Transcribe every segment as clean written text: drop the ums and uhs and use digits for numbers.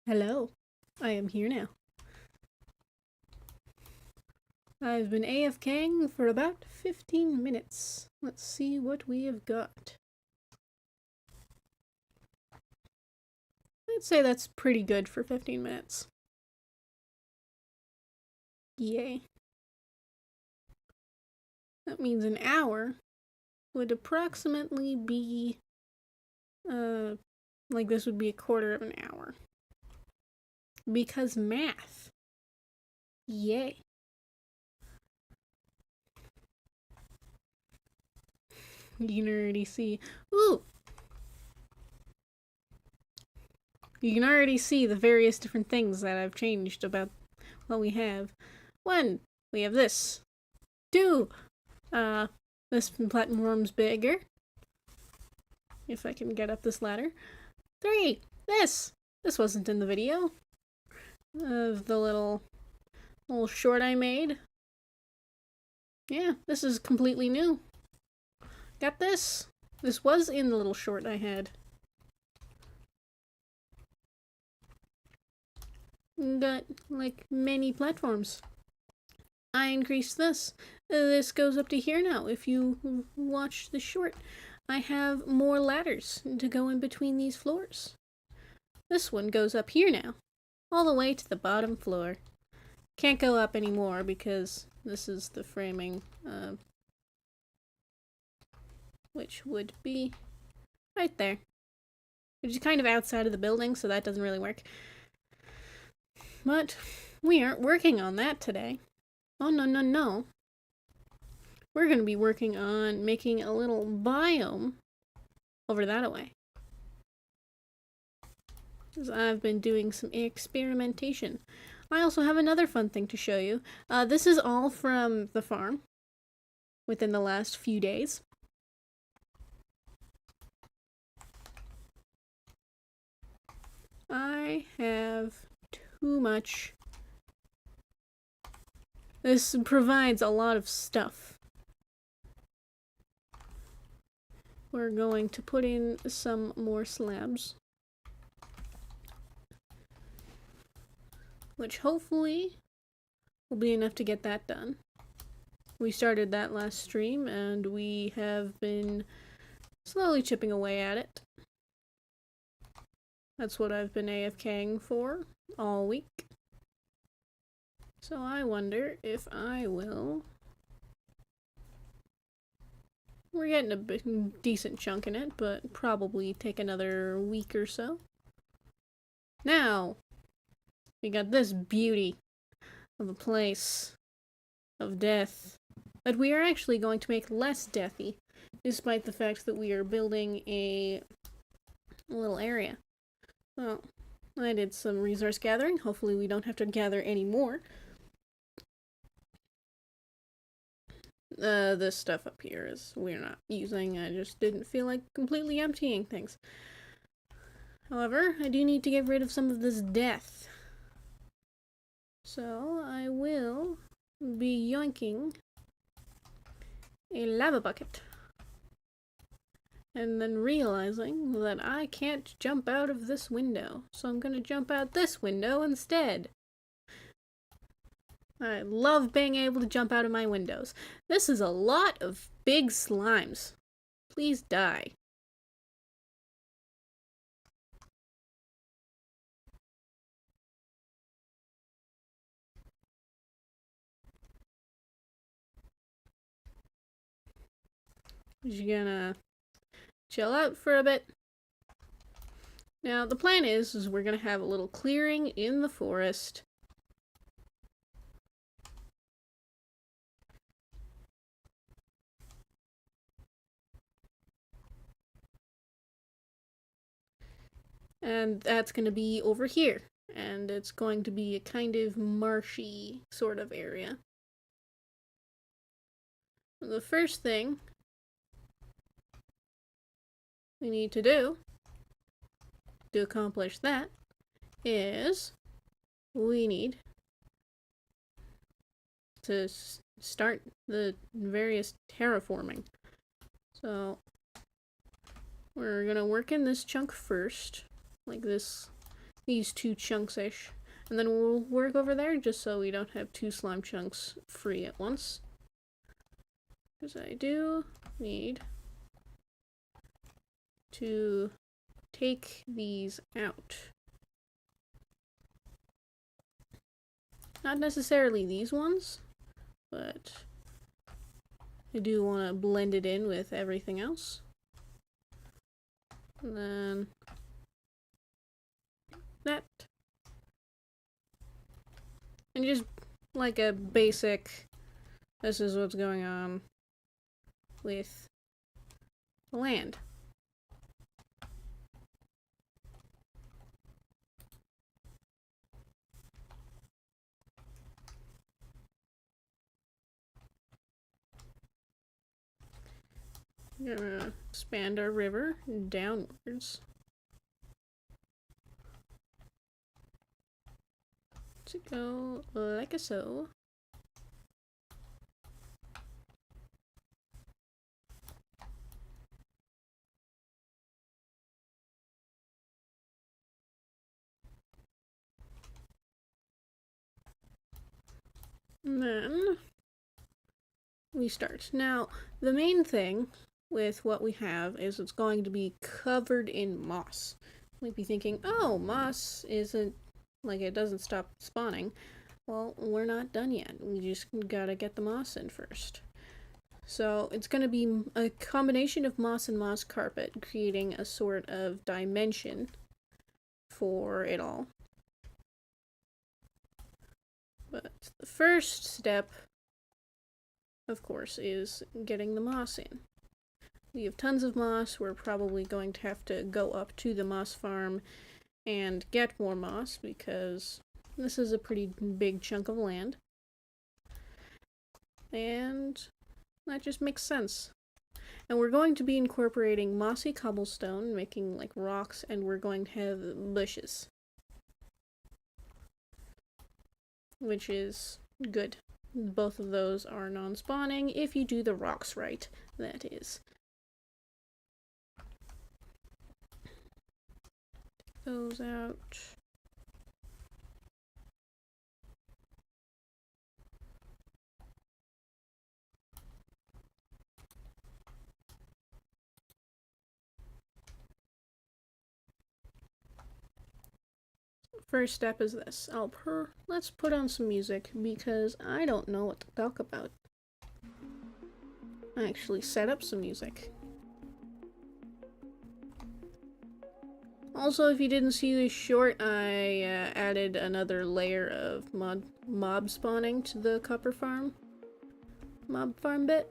Hello, I am here now. I've been AFKing for about 15 minutes. Let's see what we have got. I'd say that's pretty good for 15 minutes. Yay. That means an hour would approximately be, like this would be a quarter of an hour. Because math. Yay. You can already see. Ooh! You can already see the various different things that I've changed about what we have. 1. We have this. 2. This platform's bigger. If I can get up this ladder. 3. This! This wasn't in the video. Of the little short I made. Yeah, this is completely new. Got this. This was in the little short I had. Got, like, many platforms. I increased this. This goes up to here now. If you watch the short, I have more ladders to go in between these floors. This one goes up here now, all the way to the bottom floor. Can't go up anymore because this is the framing, which would be right there. Which is kind of outside of the building, so that doesn't really work. But we aren't working on that today. Oh, no. We're going to be working on making a little biome over that way. Because I've been doing some experimentation. I also have another fun thing to show you. This is all from the farm within the last few days. I have too much. This provides a lot of stuff. We're going to put in some more slabs, which hopefully will be enough to get that done. We started that last stream and we have been slowly chipping away at it. That's what I've been AFKing for all week. So I wonder if I will... We're getting a decent chunk in it, but probably take another week or so. Now, we got this beauty of a place of death that we are actually going to make less deathy, despite the fact that we are building a little area. Well, I did some resource gathering. Hopefully we don't have to gather any more. This stuff up here is we're not using. I just didn't feel like completely emptying things. However, I do need to get rid of some of this death. So I will be yoinking a lava bucket. And then realizing that I can't jump out of this window. So I'm gonna jump out this window instead. I love being able to jump out of my windows. This is a lot of big slimes. Please die. Just gonna chill out for a bit. Now, the plan is we're gonna have a little clearing in the forest. And that's going to be over here. And it's going to be a kind of marshy sort of area. The first thing we need to do to accomplish that is we need to start the various terraforming. So we're going to work in this chunk first. Like this these 2 chunks-ish. And then we'll work over there just so we don't have 2 slime chunks free at once. Because I do need to take these out. Not necessarily these ones, but I do want to blend it in with everything else. And then that. And just like a basic, this is what's going on with the land. We're gonna expand our river downwards to go like so. And then we start. Now, the main thing with what we have is it's going to be covered in moss. You might be thinking, oh, moss isn't, like, it doesn't stop spawning. Well, we're not done yet. We just gotta get the moss in first. So it's going to be a combination of moss and moss carpet, creating a sort of dimension for it all. But the first step, of course, is getting the moss in. We have tons of moss. We're probably going to have to go up to the moss farm and get more moss because this is a pretty big chunk of land. And that just makes sense. And we're going to be incorporating mossy cobblestone, making like rocks, and we're going to have bushes. Which is good. Both of those are non-spawning if you do the rocks right, that is. Take those out. First step is this. Let's put on some music because I don't know what to talk about. I actually set up some music. Also, if you didn't see this short, I added another layer of mob spawning to the copper farm. Mob farm bit.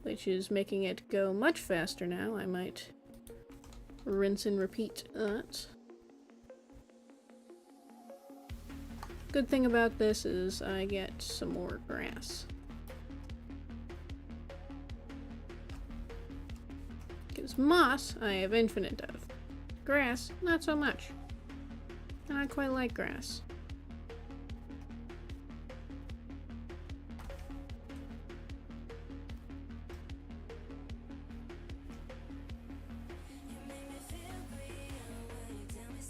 Which is making it go much faster now. I might rinse and repeat that. Good thing about this is I get some more grass. Because moss, I have infinite of. Grass, not so much. And I quite like grass.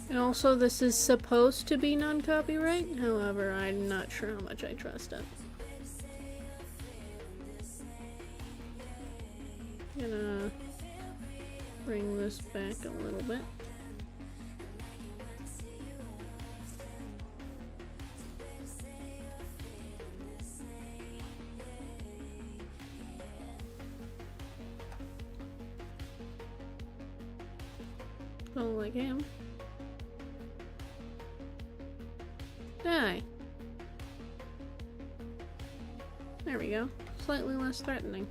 And also, this is supposed to be non-copyright, however, I'm not sure how much I trust it. Gonna bring this back a little bit. Oh, like him. Die. There we go. Slightly less threatening.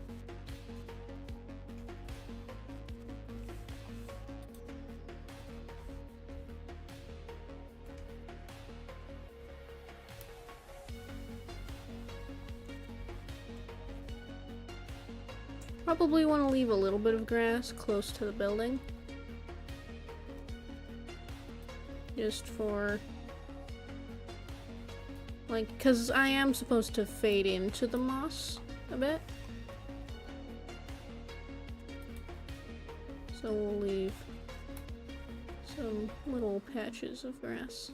Probably want to leave a little bit of grass close to the building. Just for... like, because I am supposed to fade into the moss a bit. So we'll leave. So some little patches of grass.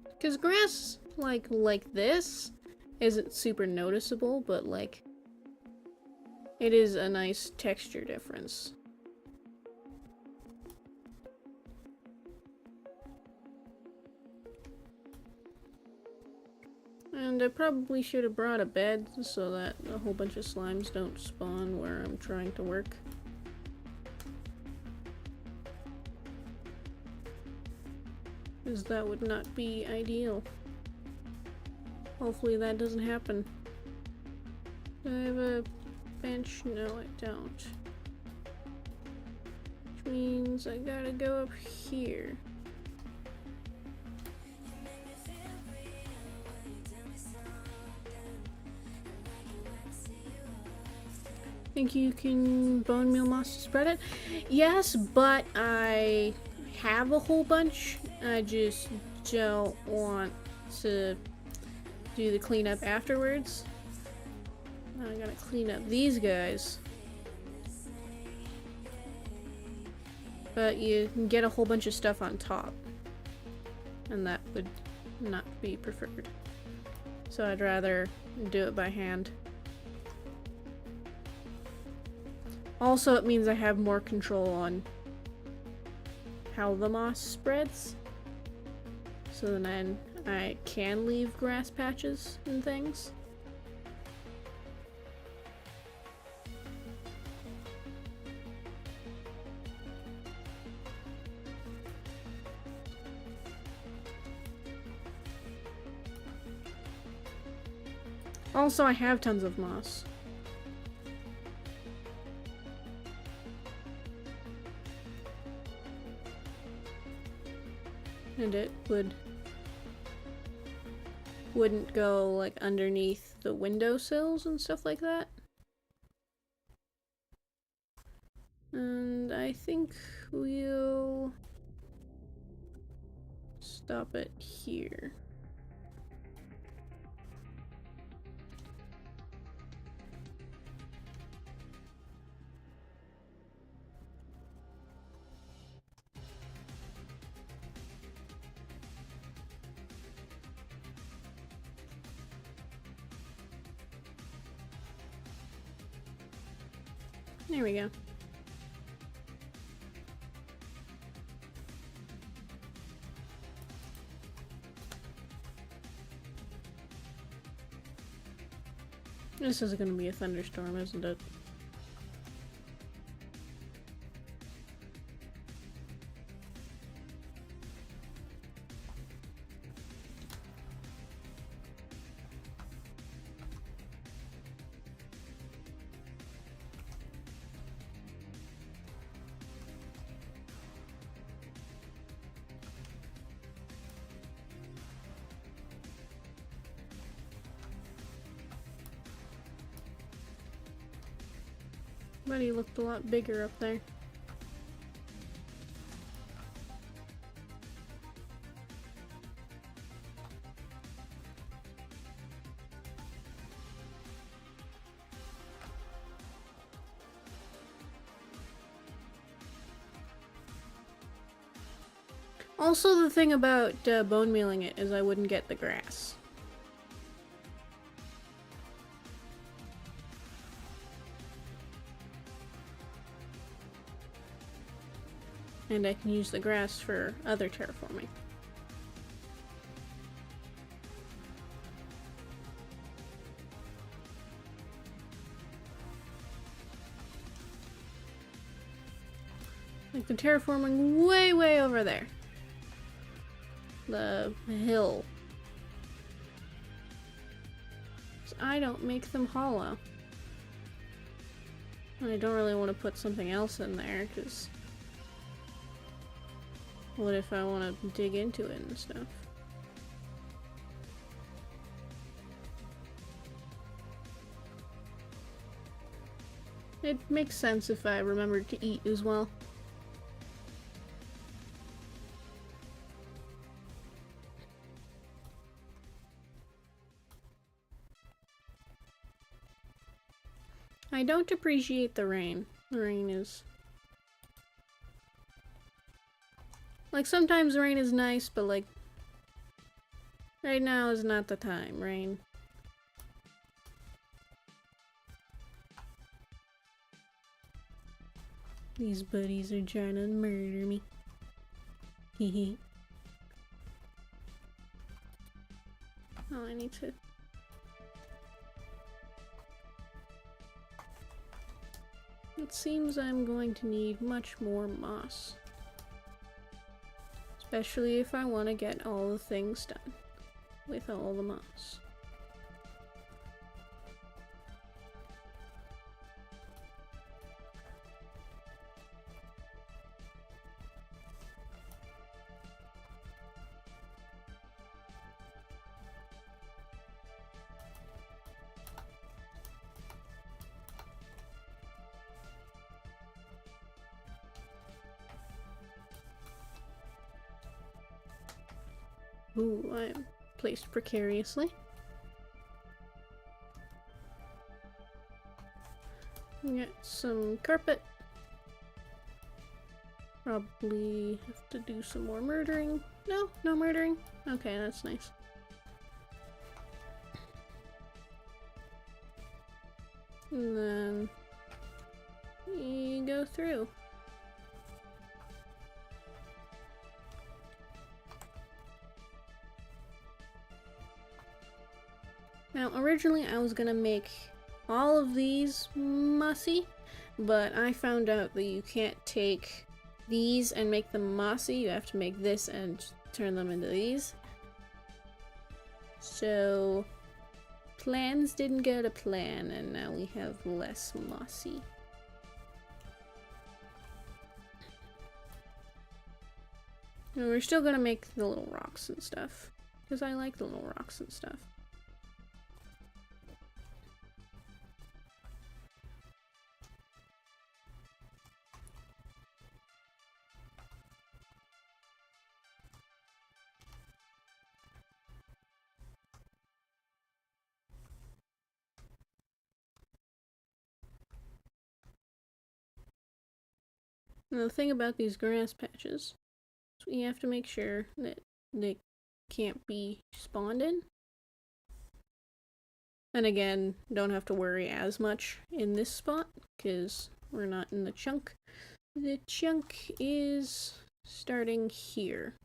Because grass, like this, isn't super noticeable, but, like, it is a nice texture difference. And I probably should have brought a bed so that a whole bunch of slimes don't spawn where I'm trying to work. Because that would not be ideal. Hopefully that doesn't happen. Do I have a bench? No, I don't. Which means I gotta go up here. Think you can bone meal moss to spread it? Yes, but I have a whole bunch. I just don't want to do the cleanup afterwards. I gotta clean up these guys. But you can get a whole bunch of stuff on top. And that would not be preferred. So I'd rather do it by hand. Also, it means I have more control on how the moss spreads. So then I can leave grass patches and things. Also, I have tons of moss. And it wouldn't go like underneath the windowsills and stuff like that. And I think we'll stop it here. There we go. This is gonna be a thunderstorm, isn't it? But he looked a lot bigger up there. Also, the thing about bone mealing it is I wouldn't get the grass. And I can use the grass for other terraforming. Like the terraforming way over there. The hill. So I don't make them hollow. And I don't really want to put something else in there, because what if I want to dig into it and stuff? It makes sense if I remembered to eat as well. I don't appreciate the rain. the rain is. Like, sometimes rain is nice, but like, right now is not the time, rain. These buddies are trying to murder me. Hehe. Oh, I need to... It seems I'm going to need much more moss. Especially if I want to get all the things done with all the moss. Ooh, I'm placed precariously. Get some carpet. Probably have to do some more murdering. No, no murdering. Okay, that's nice. And then you go through. Now, originally I was gonna make all of these mossy, but I found out that you can't take these and make them mossy. You have to make this and turn them into these. So, plans didn't go to plan, and now we have less mossy. And we're still gonna make the little rocks and stuff, because I like the little rocks and stuff. And the thing about these grass patches is we have to make sure that they can't be spawned in. And again, don't have to worry as much in this spot because we're not in the chunk. The chunk is starting here.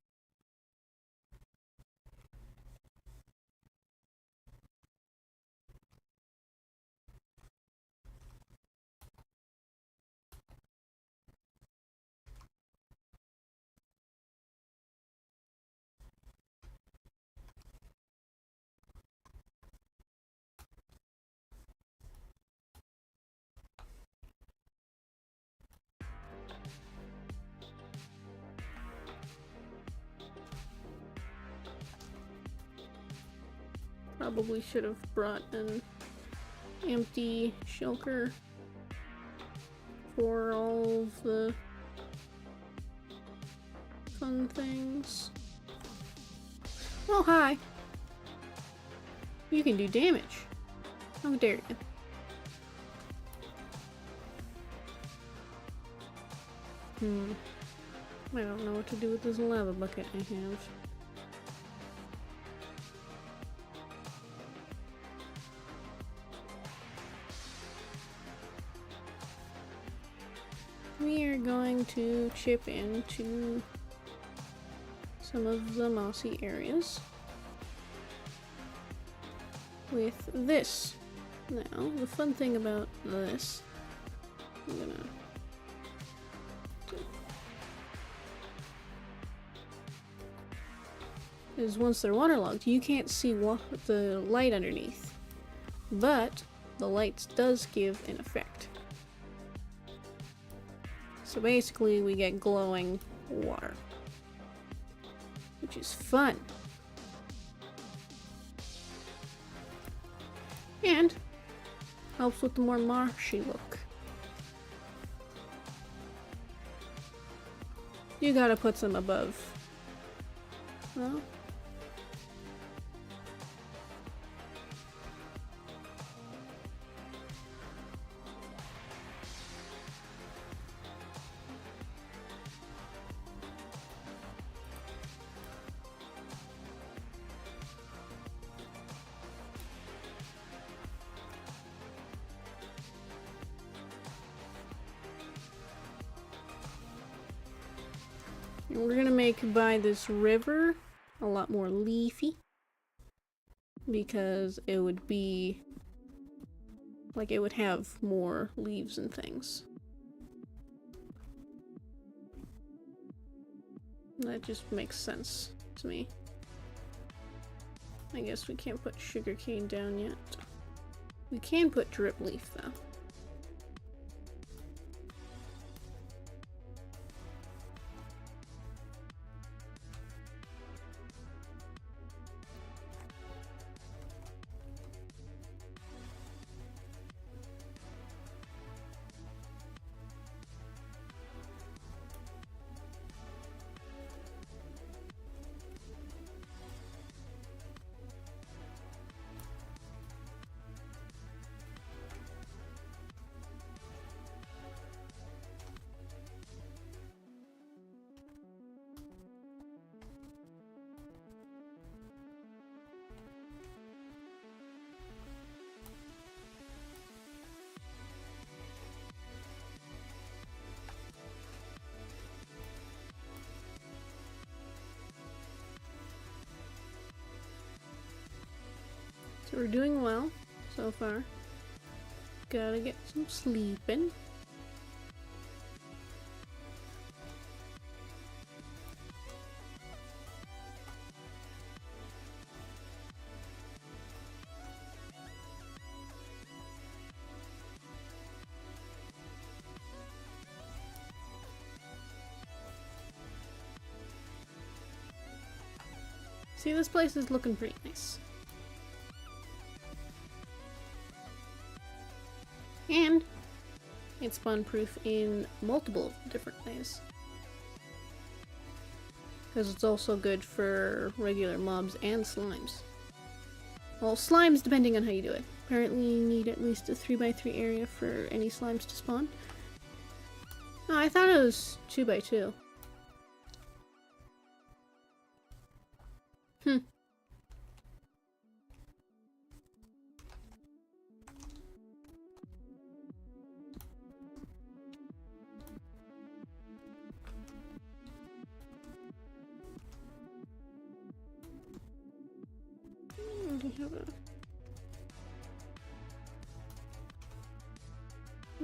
Probably should have brought an empty shulker for all of the fun things. Oh, hi! You can do damage. How dare you? I don't know what to do with this lava bucket I have. We are going to chip into some of the mossy areas with this. Now, the fun thing about this, I'm gonna is once they're waterlogged, you can't see the light underneath, but the light does give an effect. So basically, we get glowing water, which is fun. And helps with the more marshy look. You gotta put some above. Well, We're gonna make by this river a lot more leafy, because it would be like it would have more leaves and things. That just makes sense to me. I guess we can't put sugarcane down yet. We can put drip leaf though. So we're doing well so far. Gotta get some sleeping. See, this place is looking pretty nice. And it's spawn-proof in multiple different ways. Because it's also good for regular mobs and slimes. Well, slimes depending on how you do it. Apparently you need at least a 3x3 area for any slimes to spawn. Oh, I thought it was 2x2.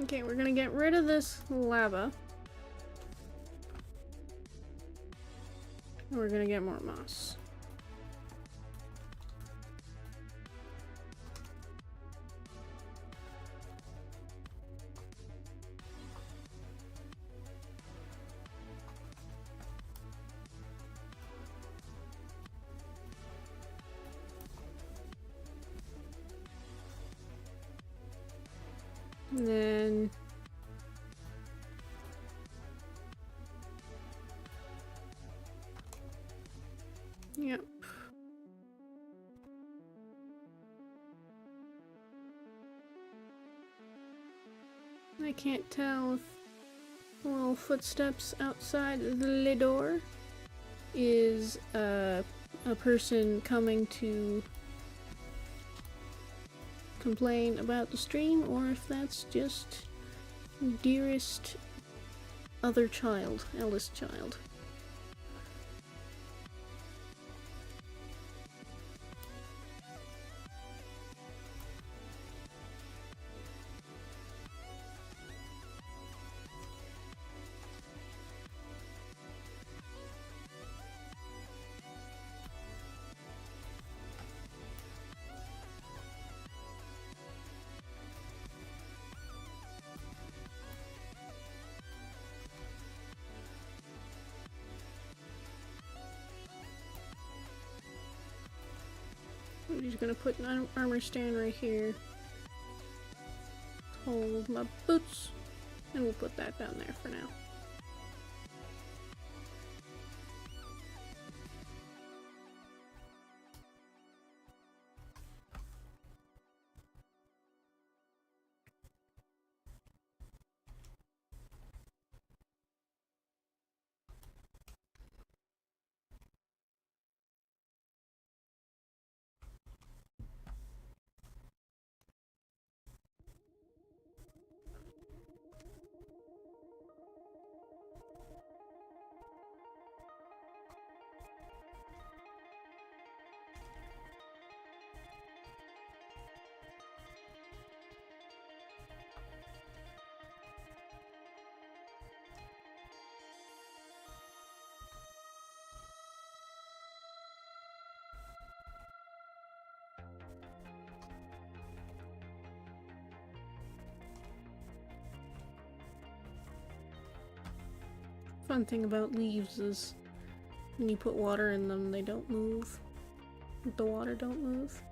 Okay, we're gonna get rid of this lava. And we're gonna get more moss. And then yep. I can't tell if the little footsteps outside the door is a person coming to complain about the stream, or if that's just dearest other child, eldest child. I'm just gonna put an armor stand right here. Hold my boots. And we'll put that down there for now. Fun thing about leaves is when you put water in them, they don't move. The water don't move.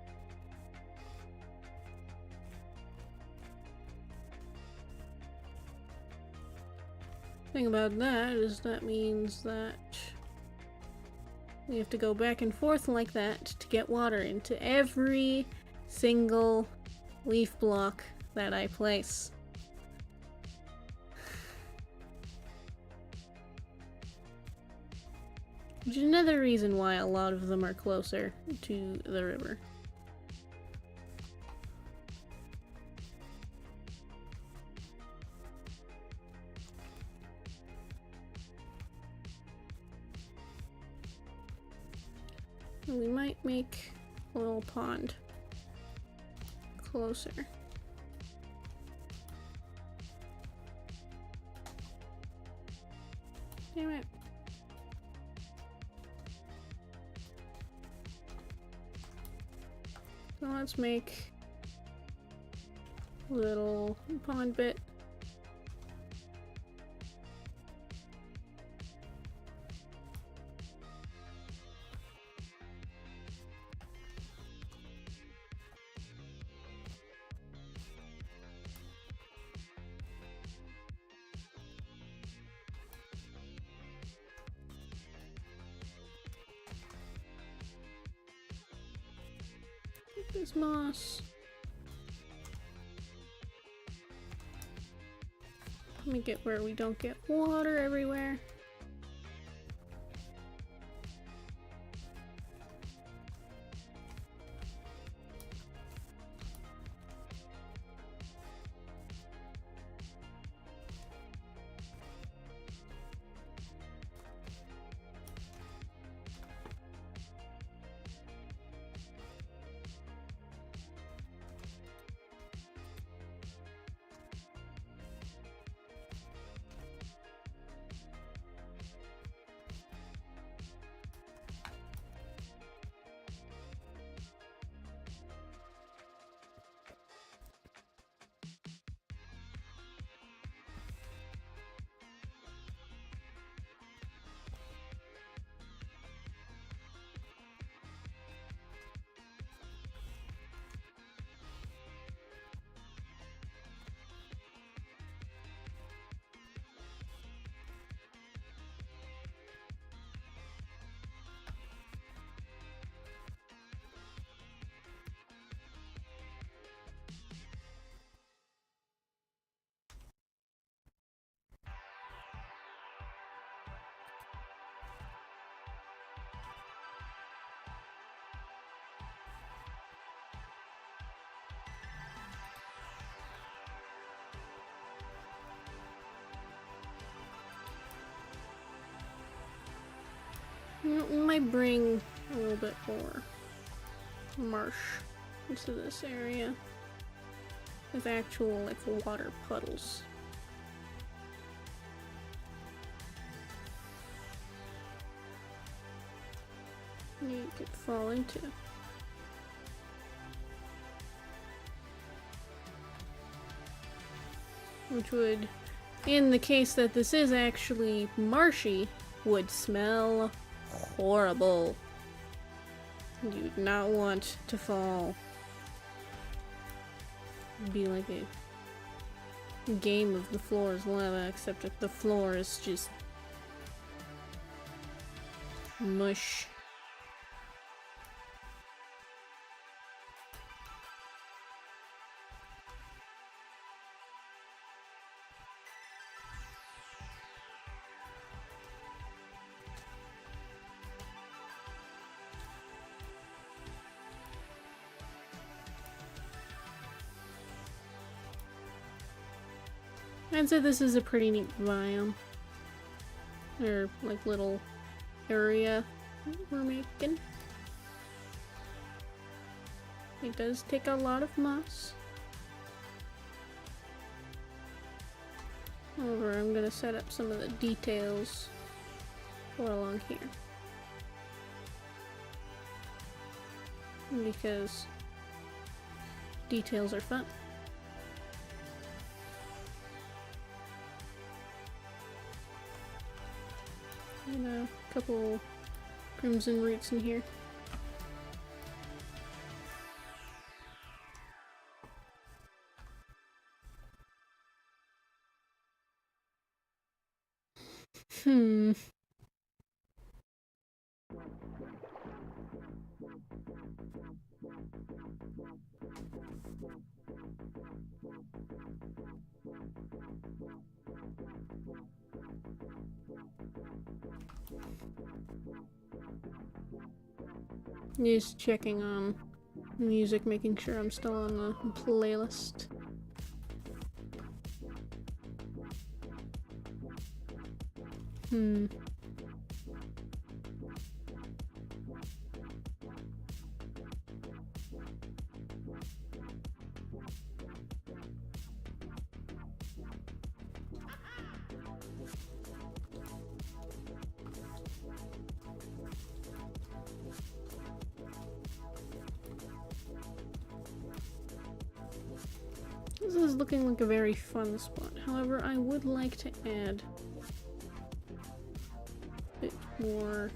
Thing about that is that means that we have to go back and forth like that to get water into every single leaf block that I place. Which is another reason why a lot of them are closer to the river. We might make a little pond closer. Damn it. So let's make a little pond bit. This moss. Let me get where we don't get water everywhere. We might bring a little bit more marsh into this area with actual like water puddles. You could fall into. Which would, in the case that this is actually marshy, would smell horrible. You would not want to fall. It'd be like a game of the floor is lava, except that the floor is just mush. I'd say this is a pretty neat biome. Or, like, little area we're making. It does take a lot of moss. However, I'm gonna set up some of the details for along here. Because details are fun. And a couple crimson roots in here. Hmm. Just checking on music, making sure I'm still on the playlist. Hmm. This is looking like a very fun spot. However, I would like to add a bit more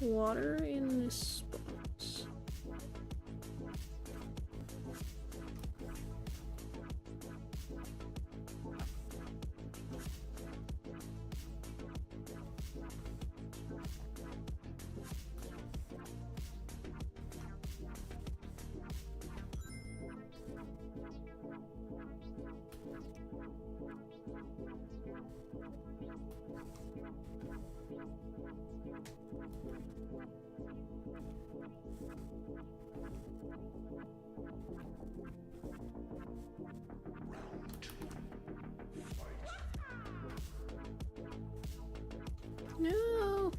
water in this spot. No!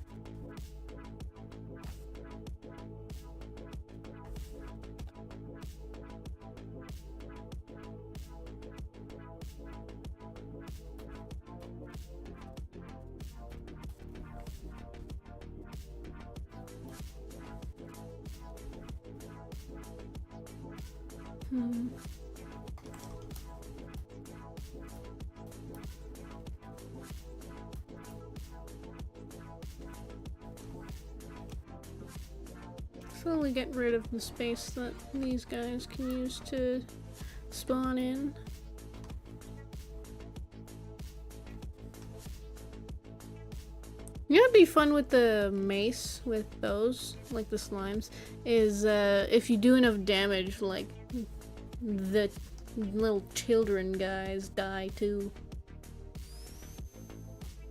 Hmm. Slowly get rid of the space that these guys can use to spawn in. You know what'd be fun with the mace, with those, like the slimes, is if you do enough damage, like, the little children guys die too.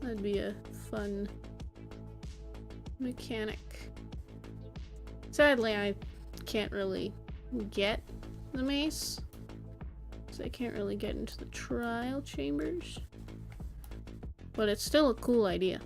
That'd be a fun mechanic. Sadly, I can't really get the mace, so I can't really get into the trial chambers. But it's still a cool idea.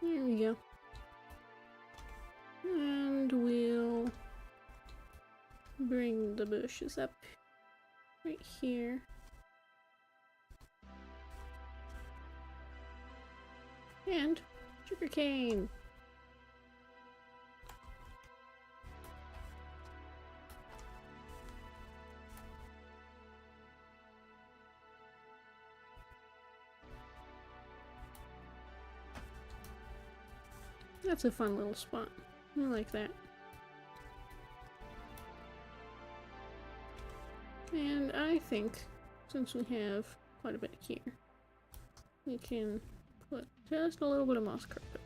There we go. And we'll bring the bushes up right here. And sugarcane. That's a fun little spot. I like that. And I think, since we have quite a bit here, we can put just a little bit of moss carpet.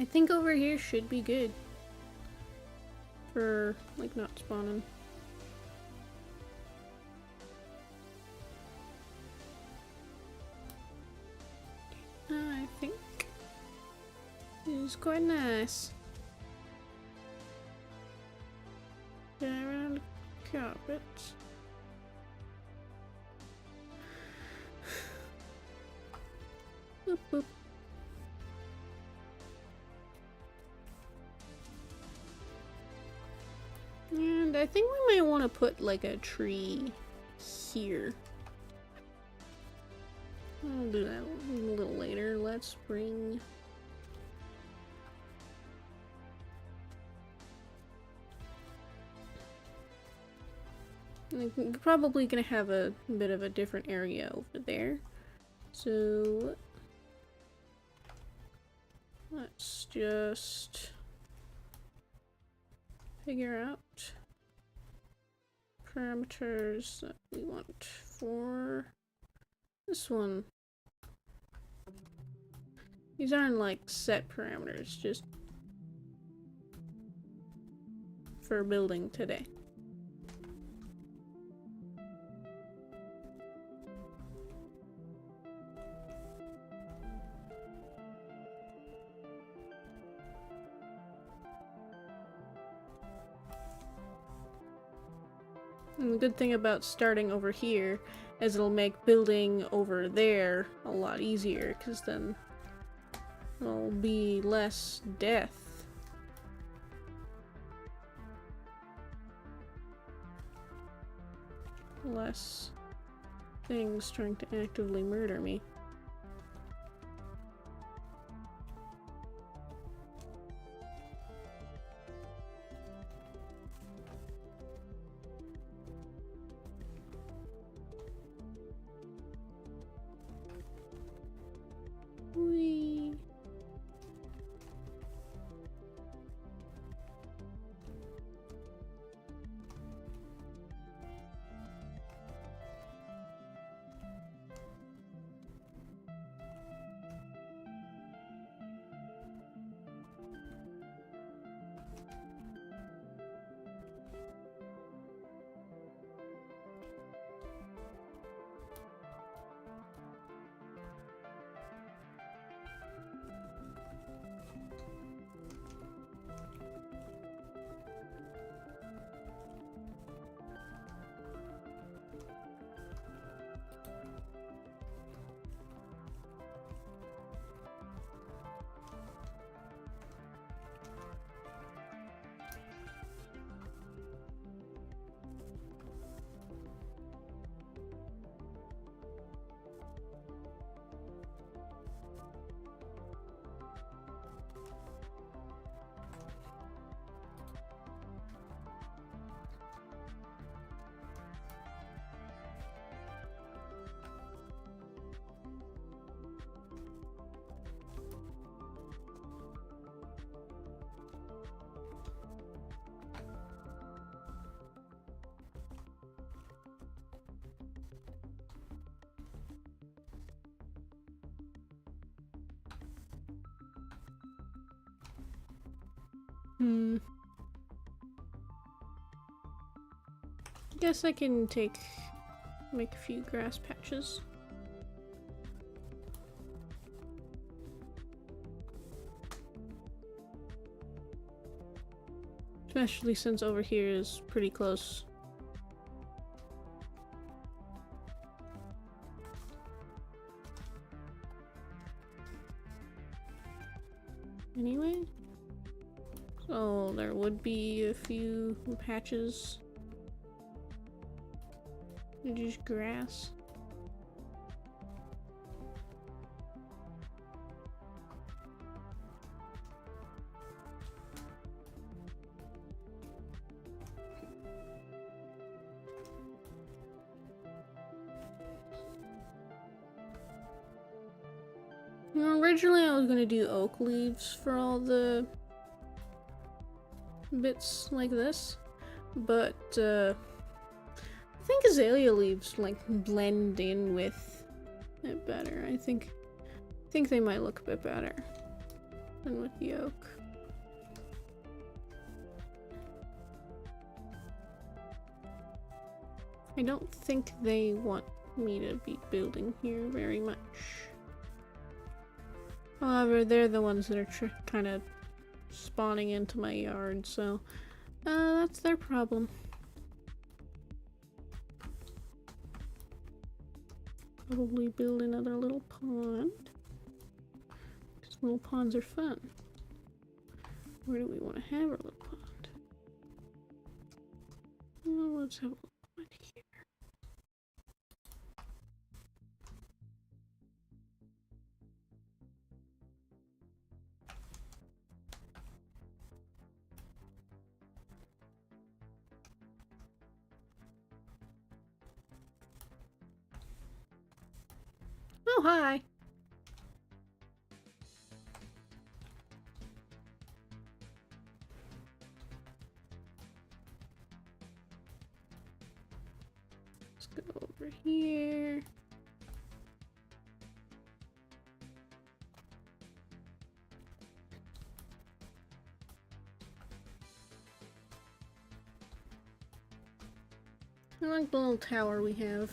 I think over here should be good. For, like, not spawning. I think it's quite nice. Get around the carpet. Boop, boop. And I think we might want to put like a tree here. I'll do that a little later. Let's bring... We're probably gonna have a bit of a different area over there. So let's just figure out parameters that we want for this one. These aren't like set parameters, just for building today. And the good thing about starting over here is it'll make building over there a lot easier, because then there'll be less death. Less things trying to actively murder me. Whee. Guess I can make a few grass patches. Especially since over here is pretty close. Anyway. So there would be a few patches. Just grass. Originally I was gonna do oak leaves for all the bits like this, but I think azalea leaves like blend in with it better. I think they might look a bit better. than with the oak. I don't think they want me to be building here very much. However, they're the ones that are kind of spawning into my yard, so that's their problem. Probably build another little pond. Because little ponds are fun. Where do we want to have our little pond? Well, let's have a little pond here. Oh, hi! Let's go over here. I like the little tower we have.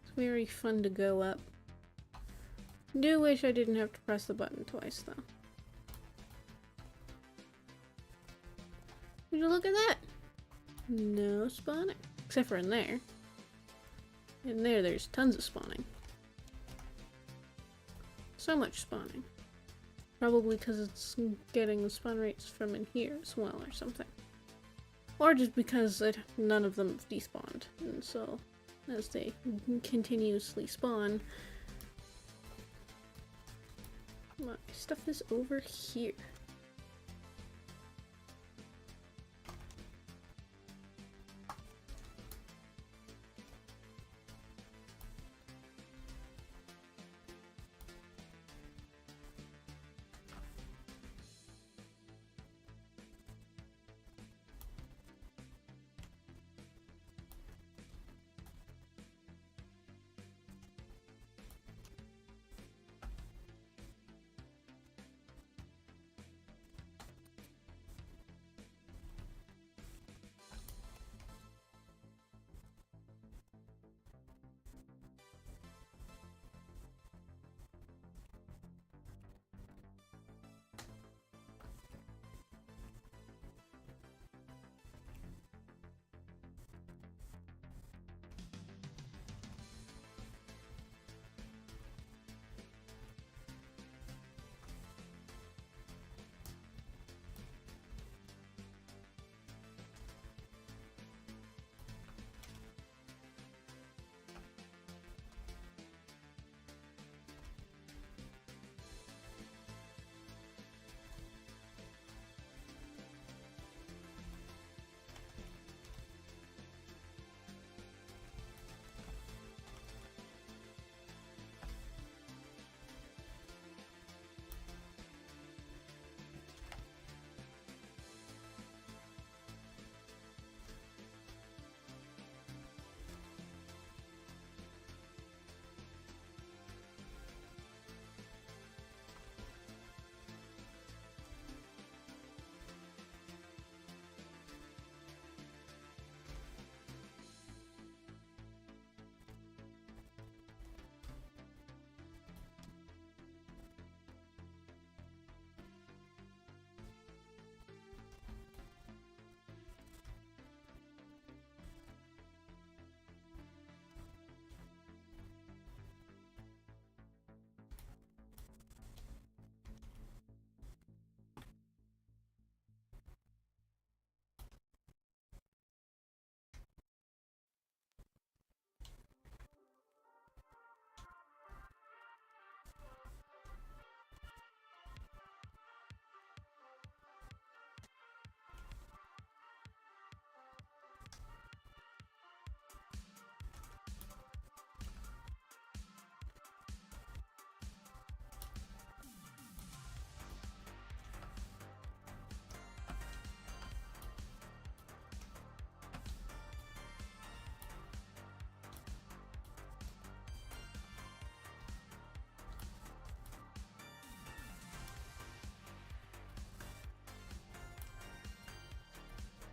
It's very fun to go up. I do wish I didn't have to press the button twice, though. Would you look at that? No spawning. Except for in there. In there, there's tons of spawning. So much spawning. Probably because it's getting the spawn rates from in here as well, or something. Or just because none of them have despawned. And so, as they continuously spawn... My stuff is over here.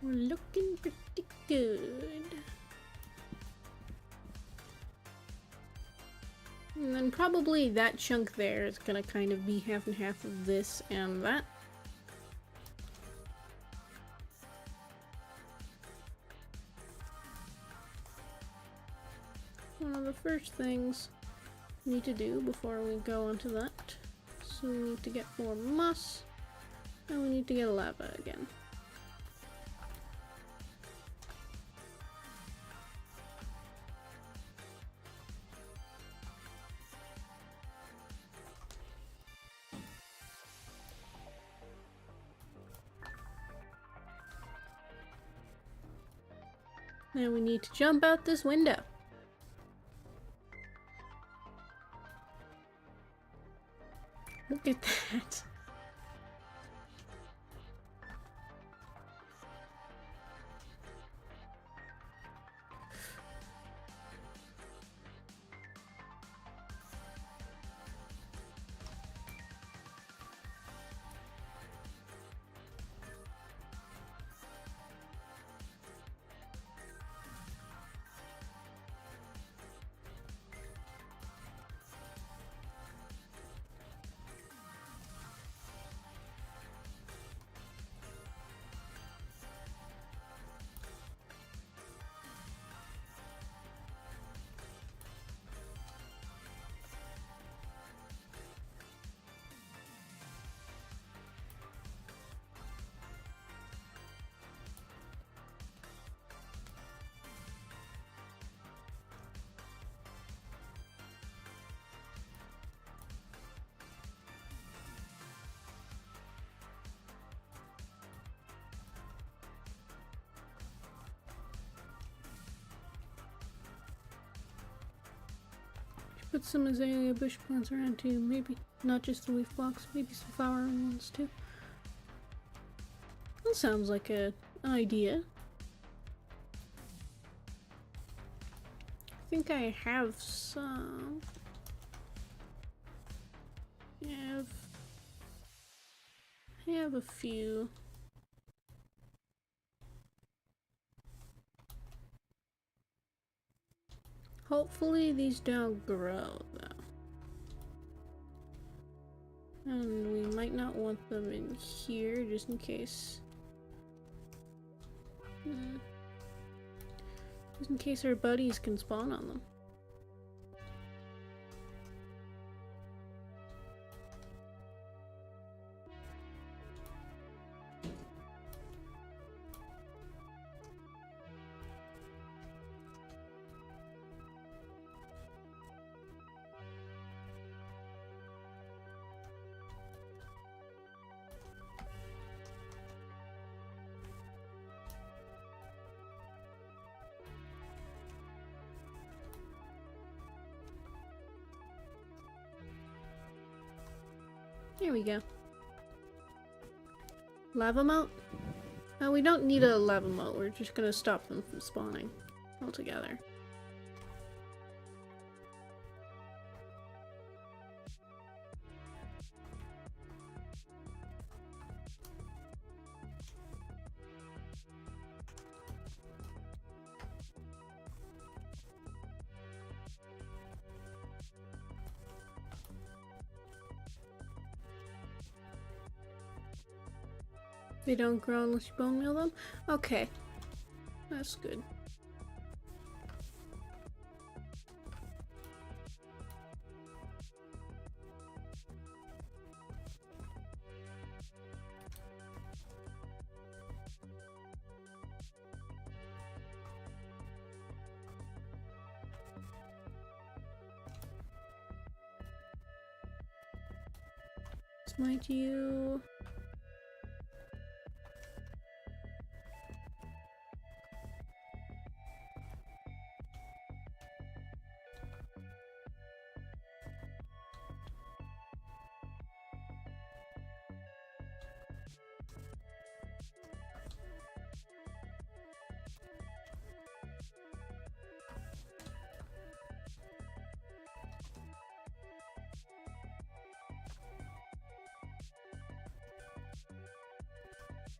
We're looking pretty good. And then probably that chunk there is gonna kind of be half and half of this and that. One of the first things we need to do before we go onto that, so we need to get more moss, and we need to get lava again. Now we need to jump out this window. Look at that. Put some azalea bush plants around too, maybe not just the leaf blocks, maybe some flowering ones too. That sounds like an idea. I think I have some. I have a few. Hopefully these don't grow though. And we might not want them in here just in case. Just in case our buddies can spawn on them. Here we go. Lava moat? Oh, we don't need a lava moat. We're just gonna stop them from spawning altogether. They don't grow unless you bone meal them? Okay. That's good. Smite you.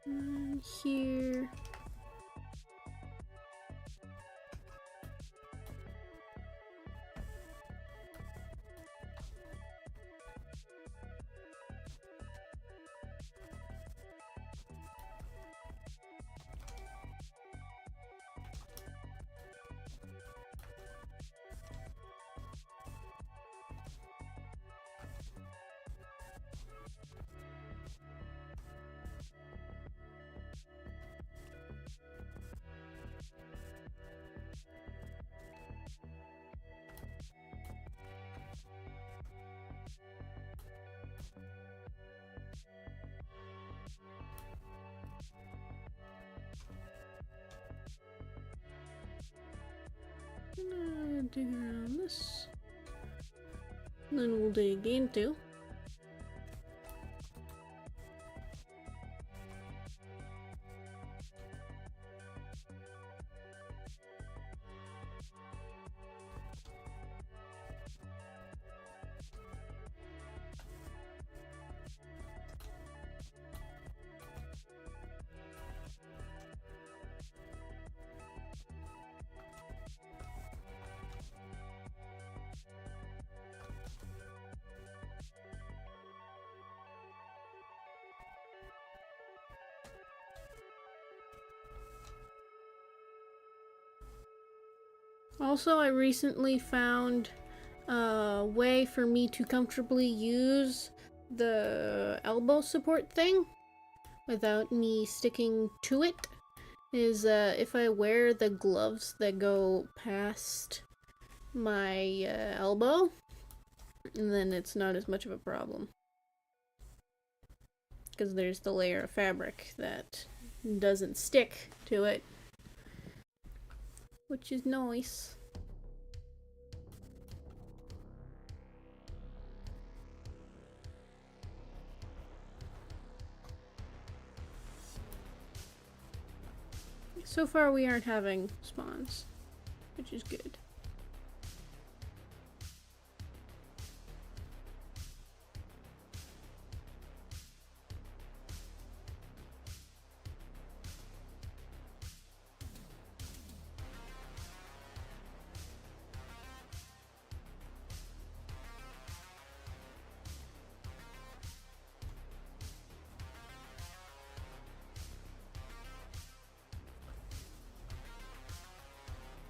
And here. dig around this. And then we'll dig into. Also, I recently found a way for me to comfortably use the elbow support thing without me sticking to it. Is if I wear the gloves that go past my elbow, then it's not as much of a problem. Because there's the layer of fabric that doesn't stick to it, which is nice. So far we aren't having spawns, which is good.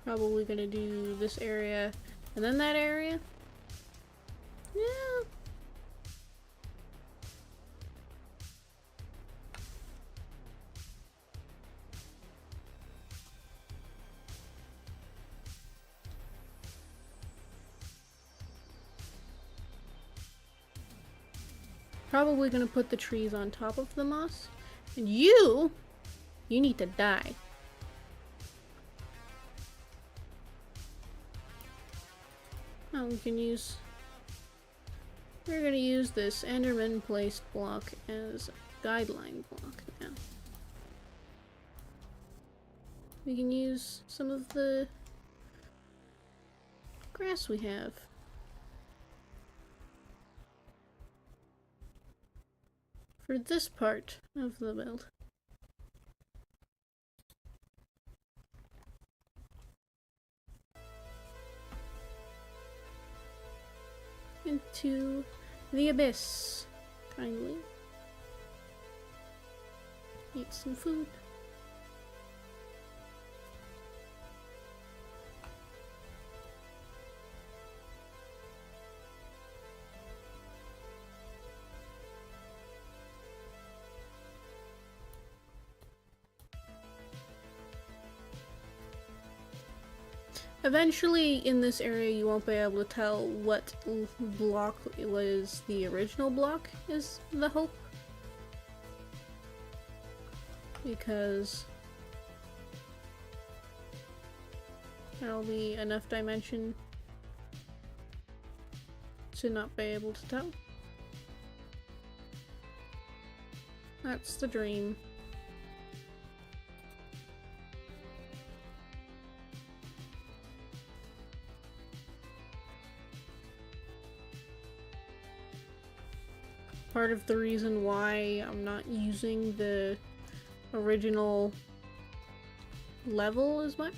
Probably gonna do this area and then that area. Yeah. Probably gonna put the trees on top of the moss. And you need to die. Oh, we're gonna use this Enderman placed block as a guideline block now. We can use some of the grass we have. For this part of the build. Into the abyss. Kindly. Eat some food. Eventually, in this area, you won't be able to tell what block was the original block, is the hope. Because there'll be enough dimension to not be able to tell. That's the dream. Part of the reason why I'm not using the original level as much.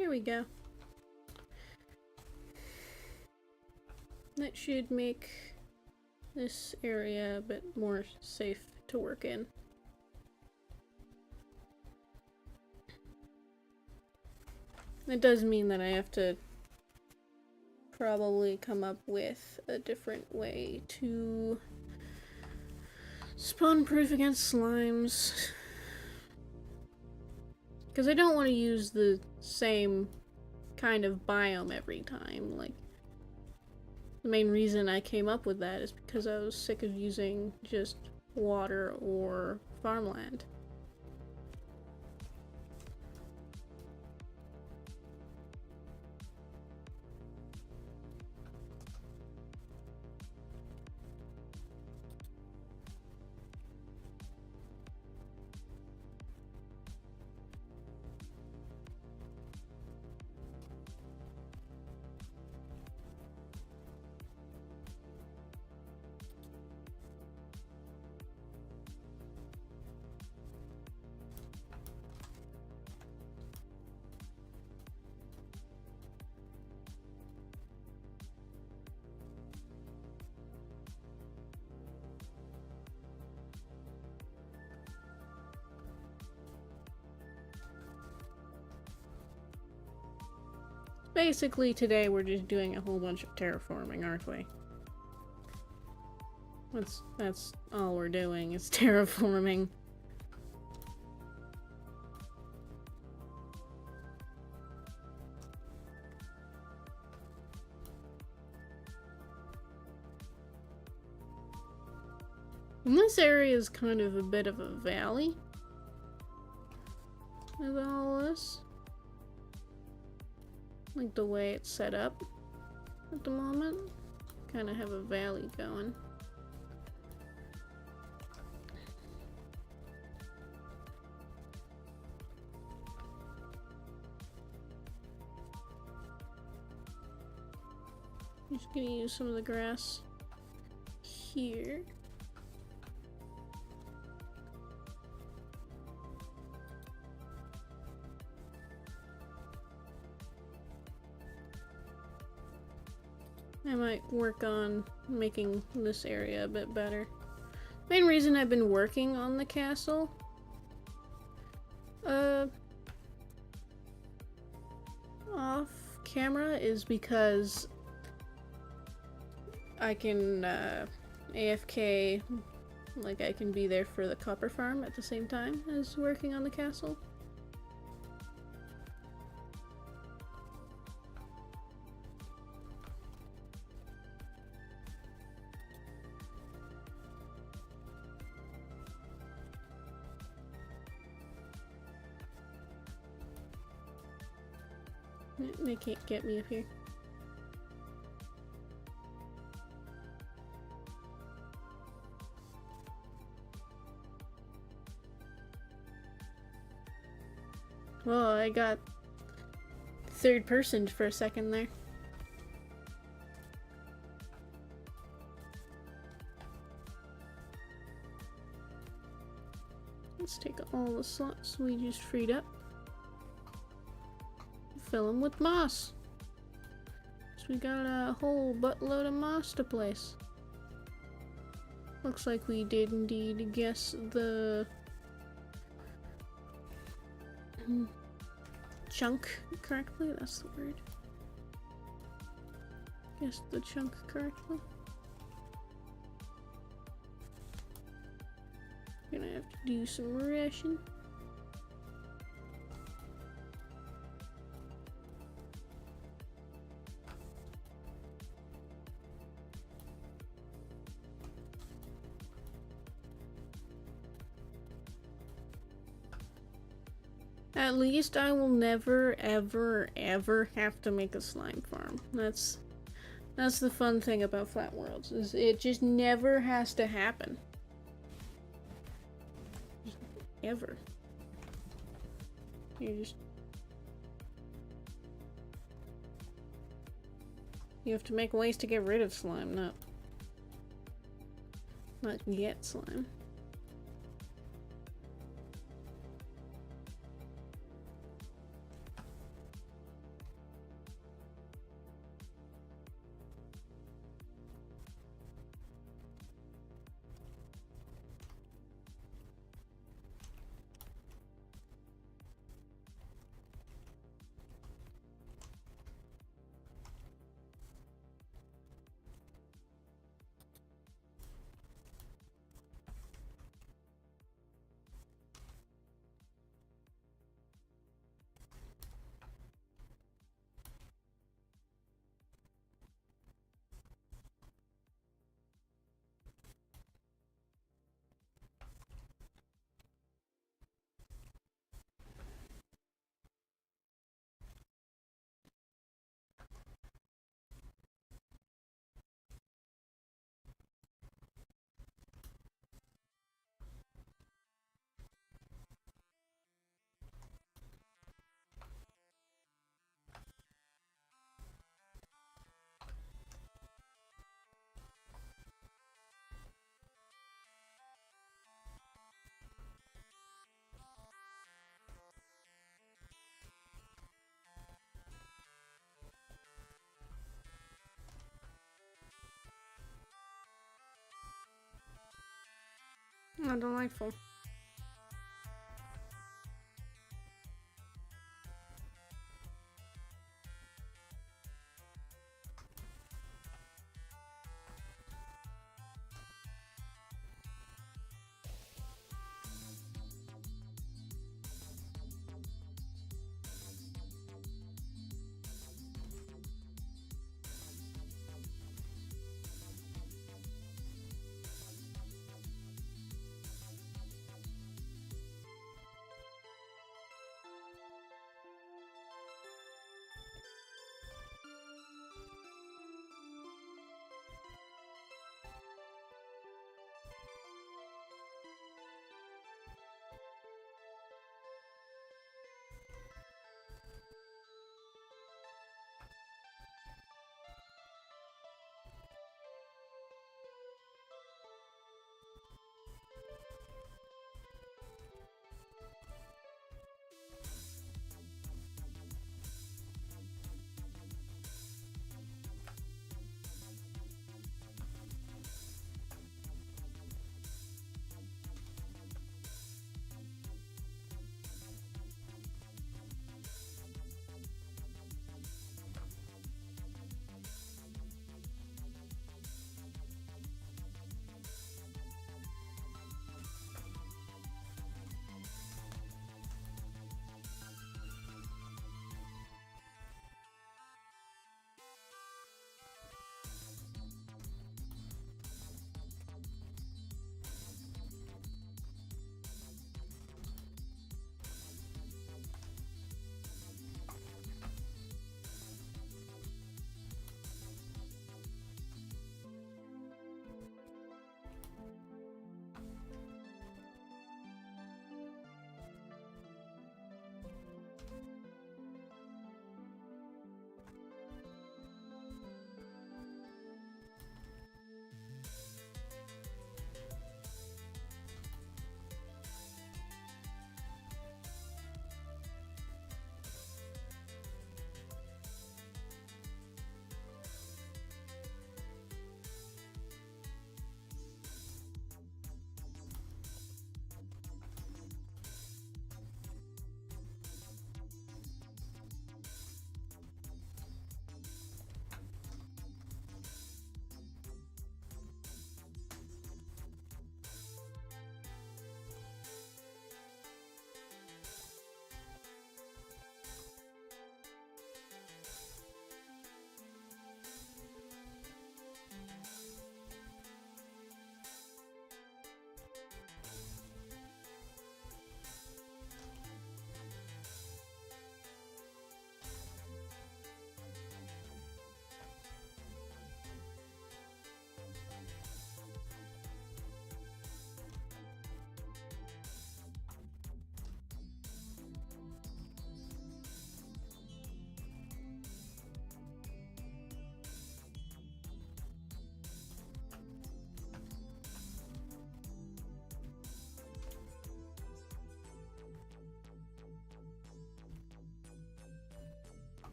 There we go. That should make this area a bit more safe to work in. It does mean that I have to probably come up with a different way to spawn proof against slimes. Because I don't want to use the same kind of biome every time. Like, the main reason I came up with that is because I was sick of using just water or farmland. Basically, today we're just doing a whole bunch of terraforming, aren't we? That's all we're doing, is terraforming. And this area is kind of a bit of a valley with all this. Like the way it's set up at the moment. Kind of have a valley going. I'm just gonna use some of the grass here. I might work on making this area a bit better. Main reason I've been working on the castle, off camera, is because I can, AFK, like I can be there for the copper farm at the same time as working on the castle. They can't get me up here. Well, I got third person for a second there. Let's take all the slots we just freed up. Fill them with moss. So we got a whole buttload of moss to place. Looks like we did indeed guess the chunk correctly. That's the word. Guessed the chunk correctly. Gonna have to do some ration. At least I will never, ever, ever have to make a slime farm. That's the fun thing about Flat Worlds, is it just never has to happen. Just ever. You have to make ways to get rid of slime, not get slime. How delightful.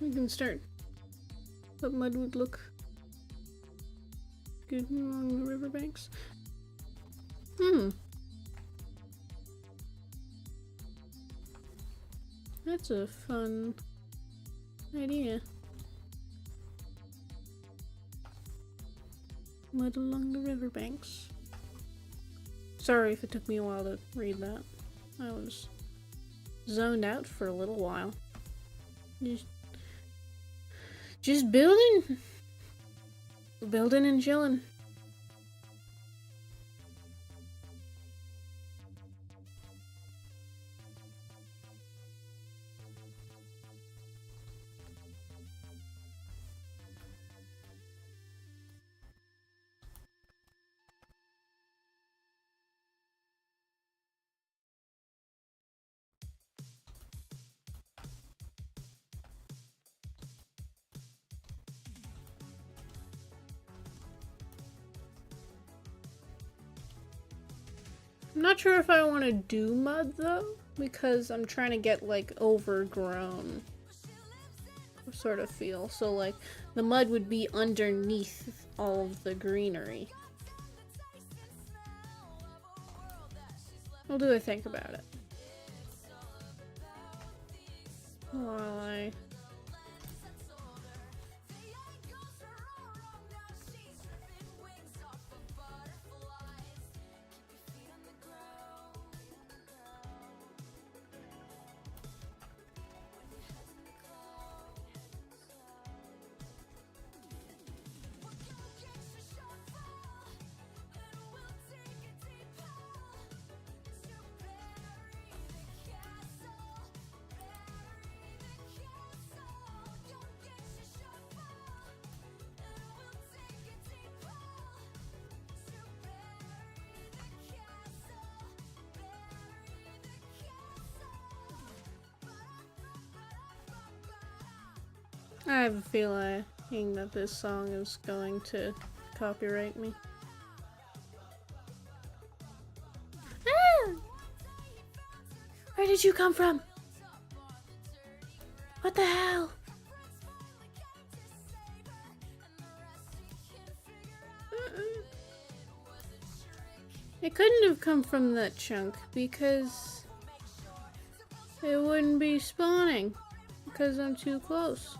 We can start. But mud would look good along the riverbanks. That's a fun idea. Mud along the riverbanks. Sorry if it took me a while to read that. I was zoned out for a little while. Just building. Building and chilling. I'm not sure if I want to do mud though, because I'm trying to get like overgrown sort of feel. So like the mud would be underneath all of the greenery. What do I think about it? While I... I have a feeling that this song is going to copyright me. Ah! Where did you come from? What the hell? It couldn't have come from that chunk because it wouldn't be spawning because I'm too close.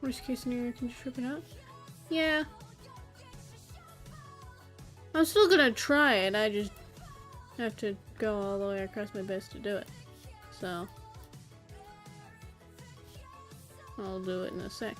Worst case scenario, can you trip it out? Yeah. I'm still gonna try it, I just have to go all the way across my best to do it. So, I'll do it in a sec.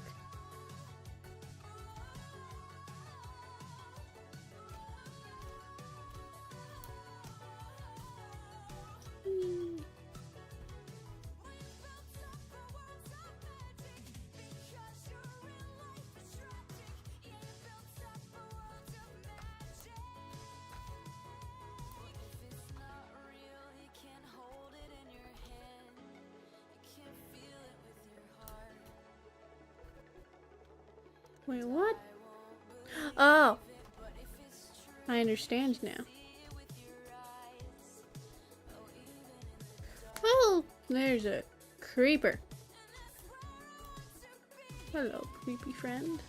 Wait, what? Oh! I understand now. Oh! There's a creeper. Hello, creepy friend.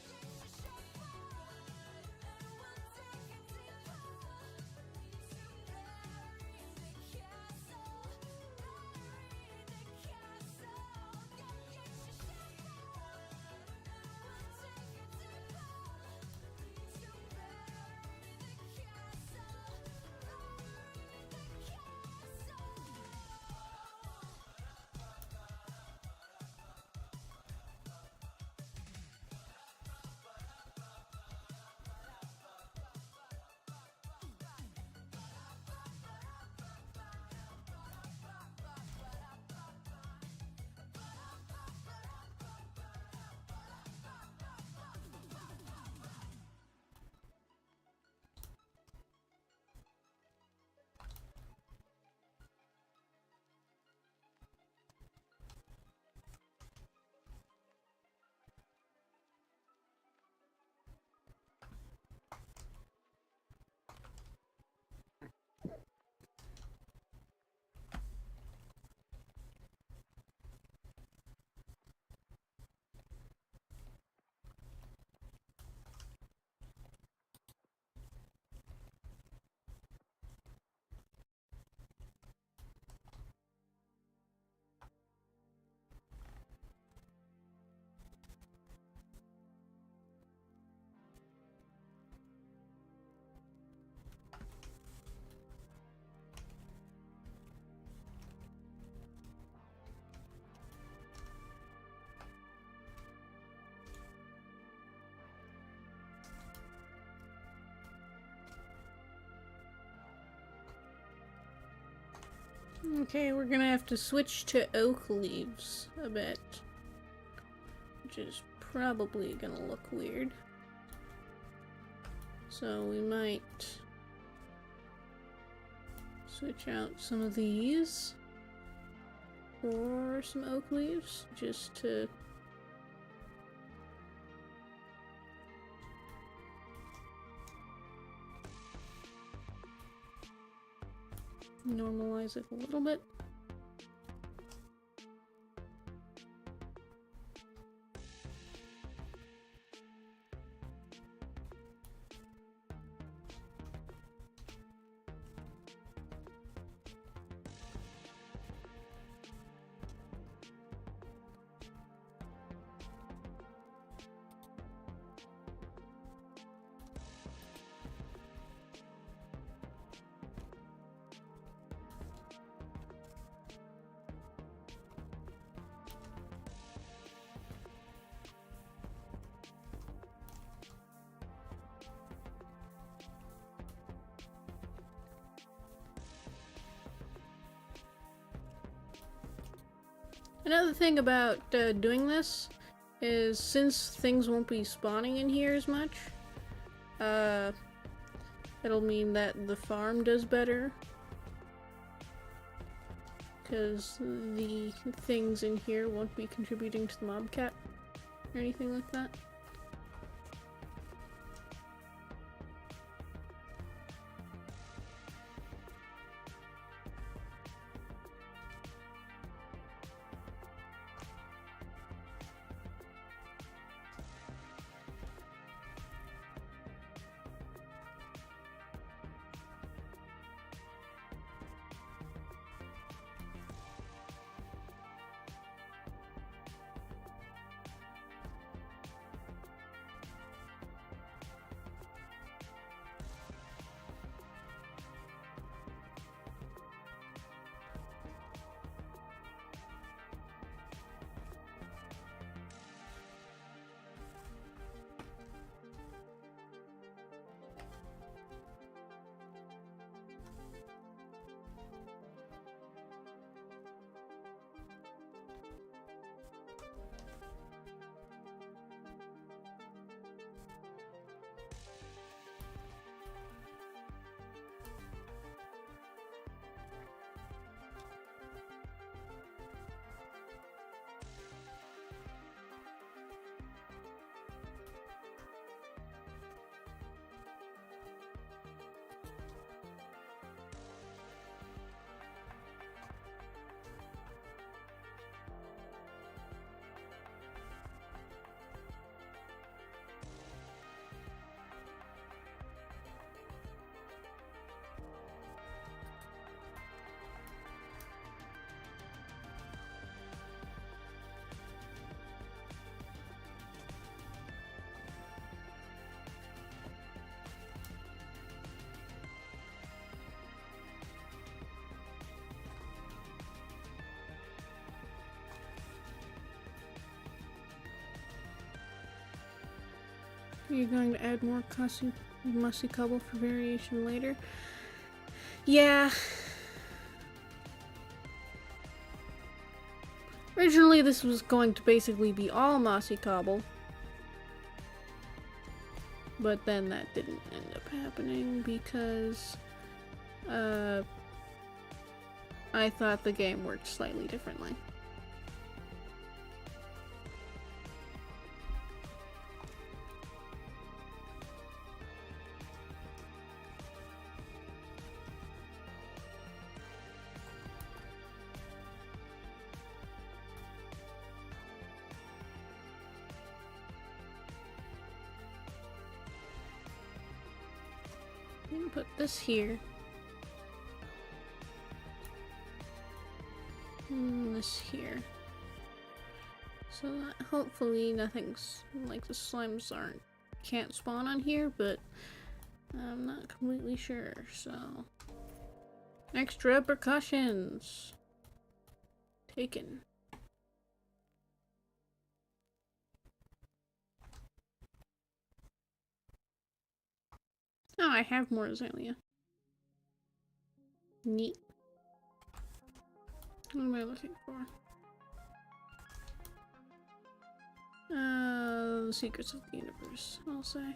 Okay, we're gonna have to switch to oak leaves a bit. Which is probably gonna look weird. So we might switch out some of these for some oak leaves, just to normalize it a little bit. Another thing about doing this is, since things won't be spawning in here as much, it'll mean that the farm does better, because the things in here won't be contributing to the mob cap or anything like that. Are you going to add more mossy cobble for variation later? Yeah. Originally this was going to basically be all mossy cobble, but then that didn't end up happening because I thought the game worked slightly differently. I'm gonna put this here. And this here. So that hopefully nothing's like the slimes can't spawn on here, but I'm not completely sure, so extra precautions taken. Oh, I have more azalea. Neat. What am I looking for? The secrets of the universe, I'll say.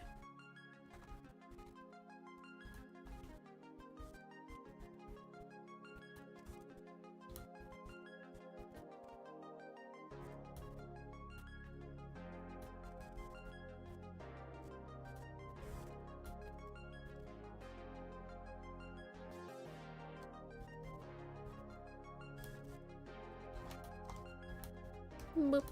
Boop.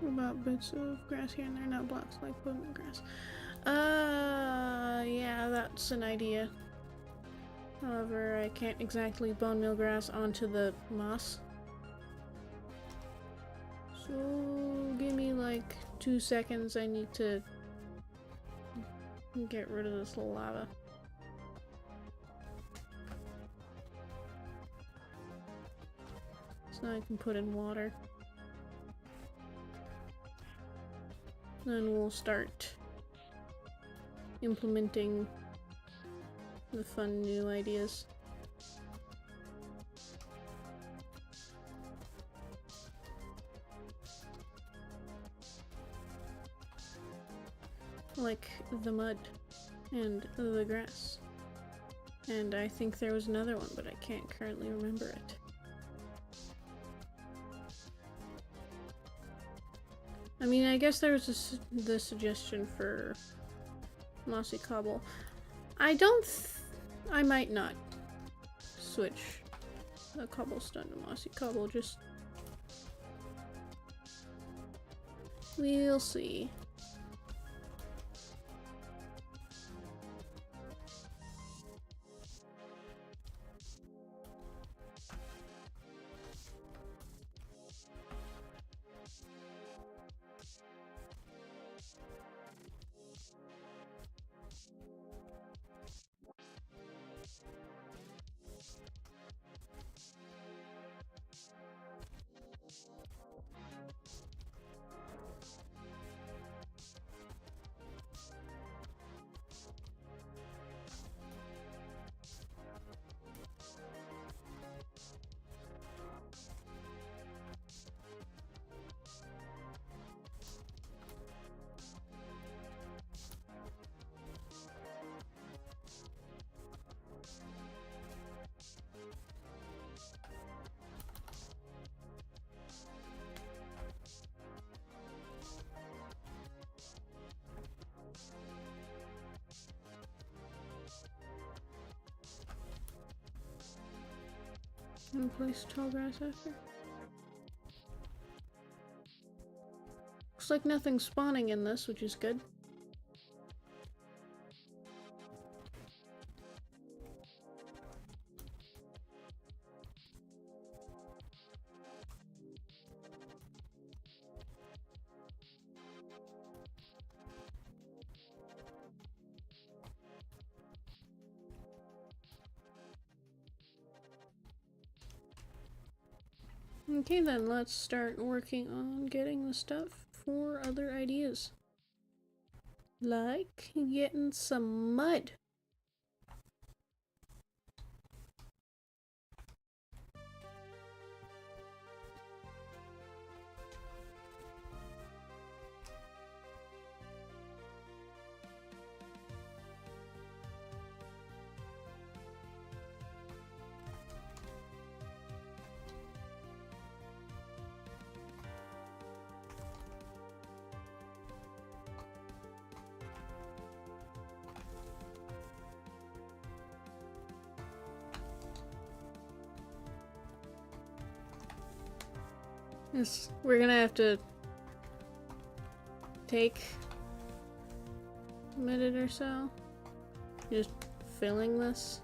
What about bits of grass here and there, not blocks like bone meal grass? Yeah, that's an idea. However, I can't exactly bone meal grass onto the moss. So, give me like 2 seconds, I need to get rid of this lava. So I can put in water. Then we'll start implementing the fun new ideas. Like the mud and the grass. And I think there was another one, but I can't currently remember it. I mean, I guess there was the suggestion for mossy cobble. I might not switch the cobblestone to mossy cobble, just... we'll see. And place tall grass after. Looks like nothing's spawning in this, which is good. Okay then, let's start working on getting the stuff for other ideas. Like getting some mud. We're gonna have to take a minute or so just filling this.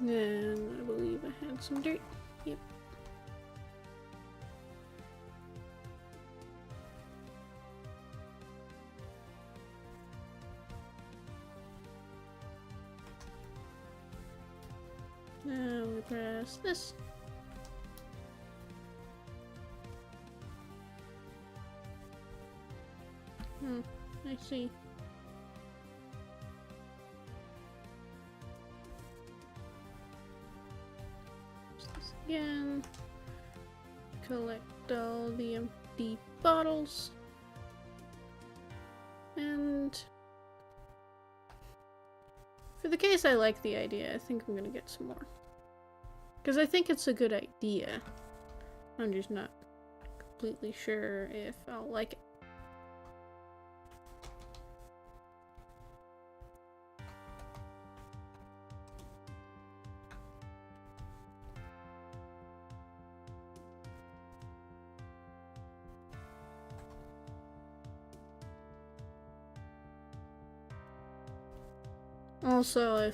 And I believe I had some dirt. Yep. Now we press this. I see. Again, collect all the empty bottles, and for the case I like the idea, I think I'm gonna get some more. Because I think it's a good idea. I'm just not completely sure if I'll like it. Also,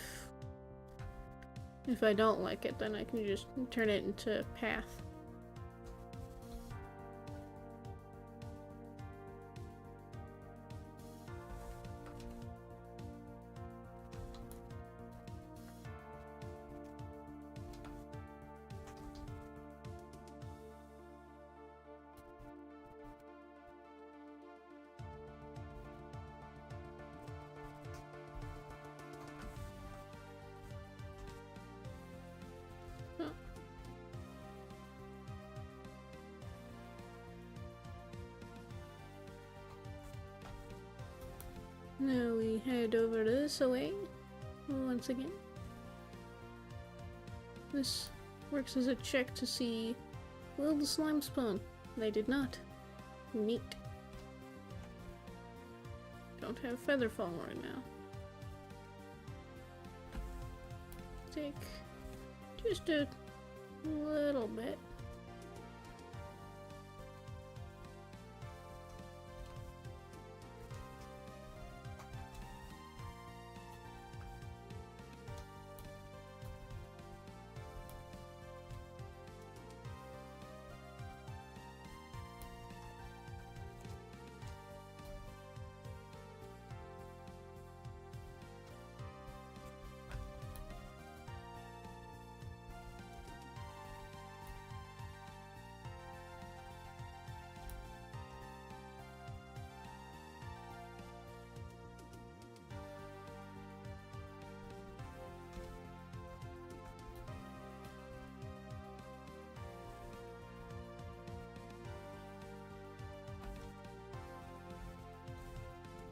if I don't like it, then I can just turn it into path. Now we head over this way once again. This works as a check to see, will the slime spawn? They did not. Neat. Don't have Featherfall right now. Take just a little bit.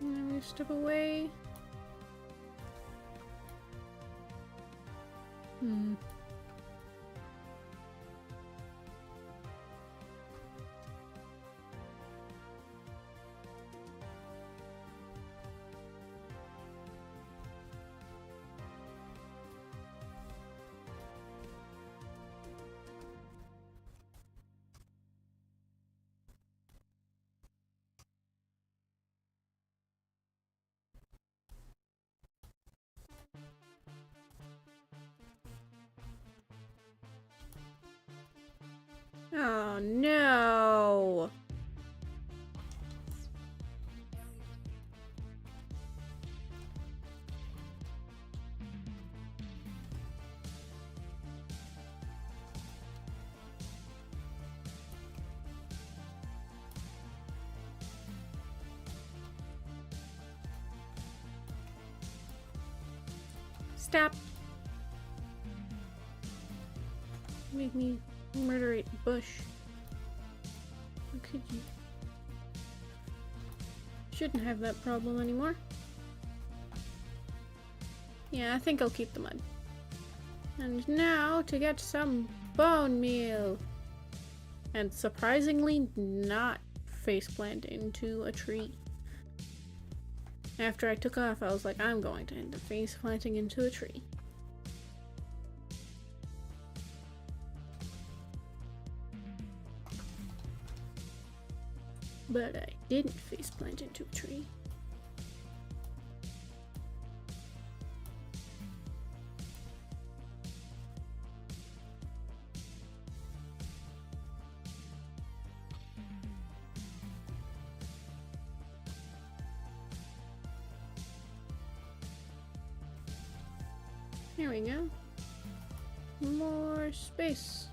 And we step away. Oh no! Stop! Make me murderate Bush. How could you? Shouldn't have that problem anymore. Yeah, I think I'll keep the mud. And now to get some bone meal. And surprisingly not faceplant into a tree. After I took off, I was like, I'm going to end up faceplanting into a tree. But I didn't faceplant into a tree. Here we go. More space.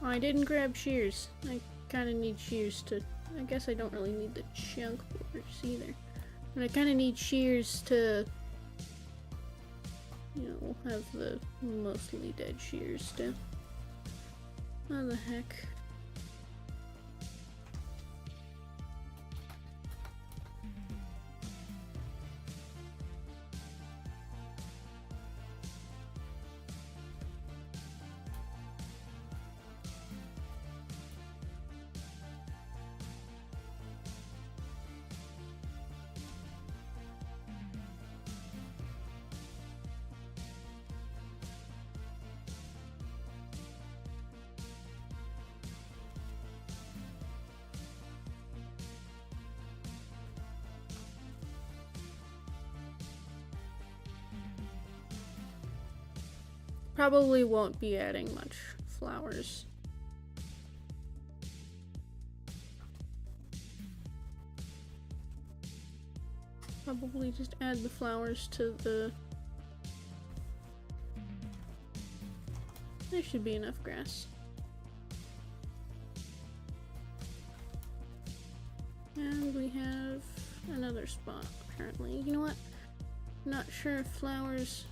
Oh, I didn't grab shears. I kind of need shears to... I guess I don't really need the chunk boards either. But I kind of need shears to... You know, have the mostly dead shears still. How the heck? Probably won't be adding much flowers. Probably just add the flowers to the... There should be enough grass. And we have another spot, apparently. You know what? Not sure if flowers...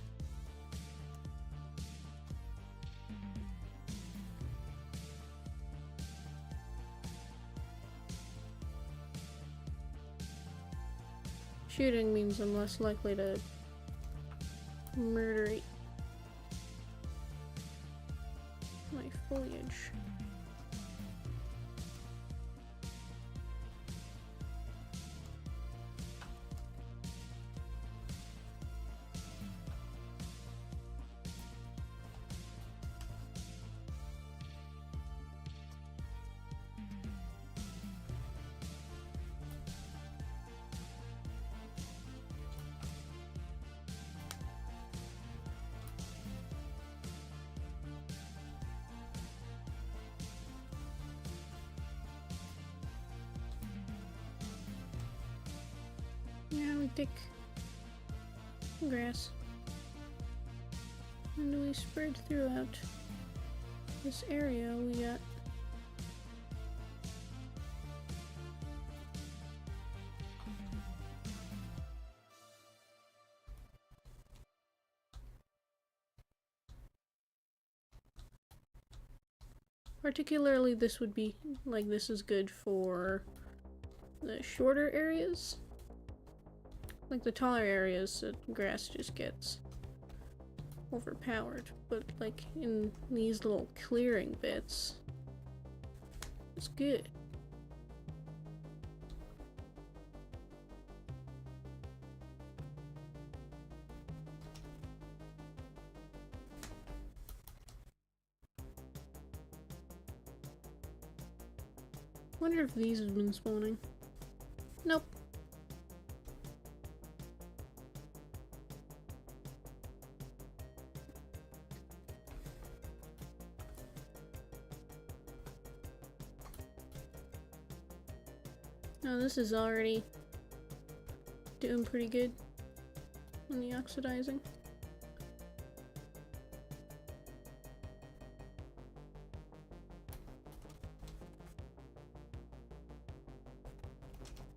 Shooting means I'm less likely to murder my foliage. Yeah, we take grass and we spread throughout this area. We got particularly this would be like this is good for the shorter areas. Like the taller areas, the grass just gets overpowered, but like in these little clearing bits, it's good. Wonder if these have been spawning. Nope. Oh, this is already doing pretty good on the oxidizing.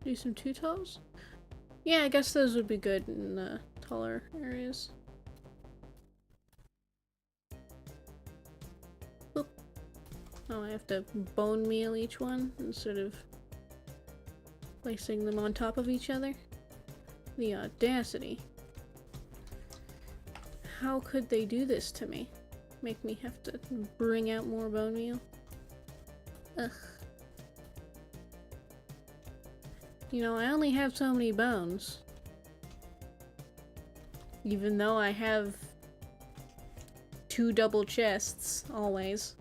Do some two-toes? Yeah, I guess those would be good in the taller areas. Boop. Oh, I have to bone meal each one instead of placing them on top of each other. The audacity. how could they do this to me? Make me have to bring out more bone meal? Ugh. You know, I only have so many bones. Even though I have 2 double chests, always.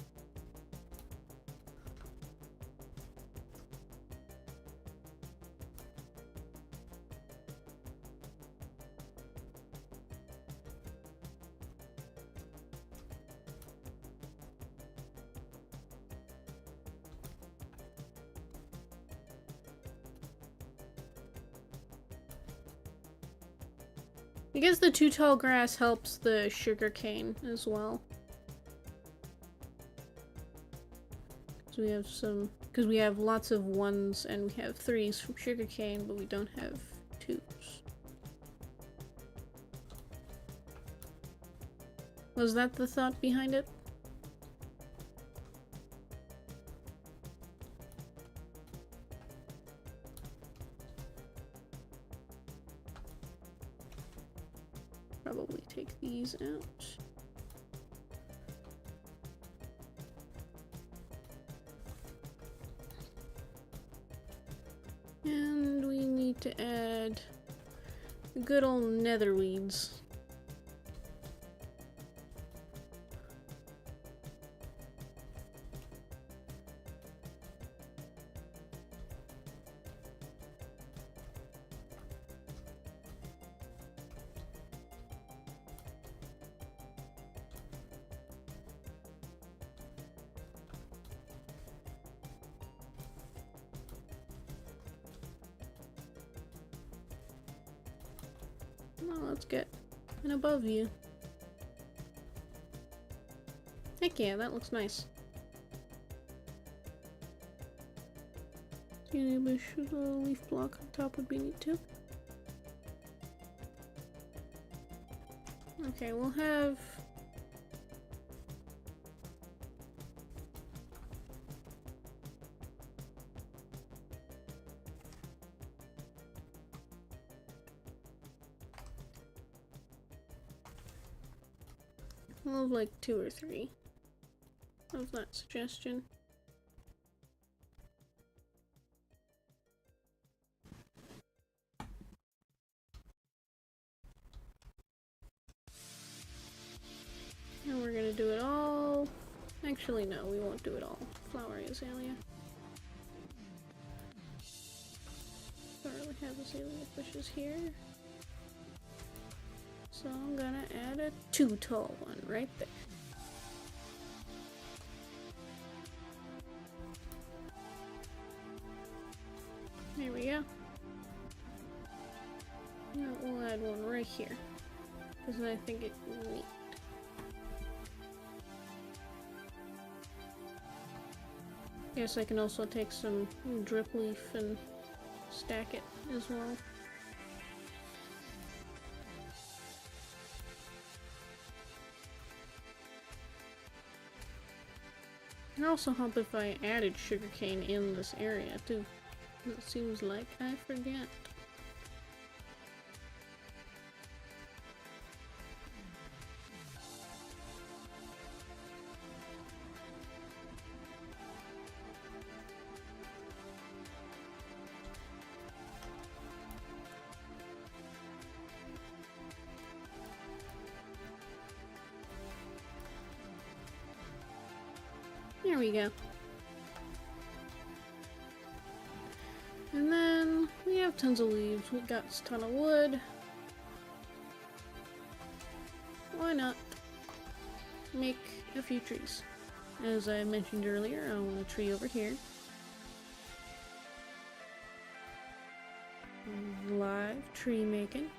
I guess the 2 tall grass helps the sugarcane as well. Because we have lots of 1s and we have 3s from sugarcane, but we don't have 2s. Was that the thought behind it? Probably take these out. And we need to add the good old nether weeds. Well, let's get an above view. Heck yeah, that looks nice. Skinny bush with a leaf block on top would be neat too. Okay, we'll have... We'll have like 2 or 3 of that suggestion. And we're gonna do it all. Actually, no, we won't do it all. Flower azalea. Don't really have azalea bushes here. So I'm gonna add a 2 tall one right there. There we go. Now we'll add one right here, because I think it's neat. Guess I can also take some drip leaf and stack it as well. It would also help if I added sugarcane in this area too. It seems like I forget. There we go. And then we have tons of leaves. We got a ton of wood. Why not make a few trees? As I mentioned earlier, I want a tree over here. Live tree making.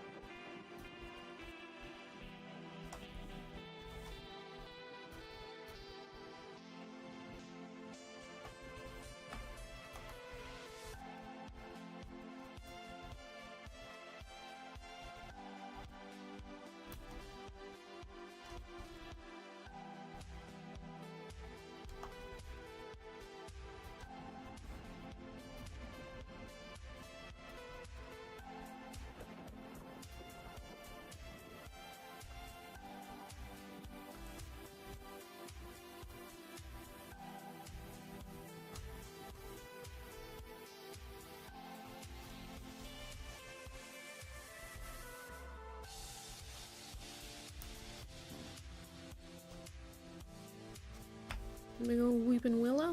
Big old weeping willow.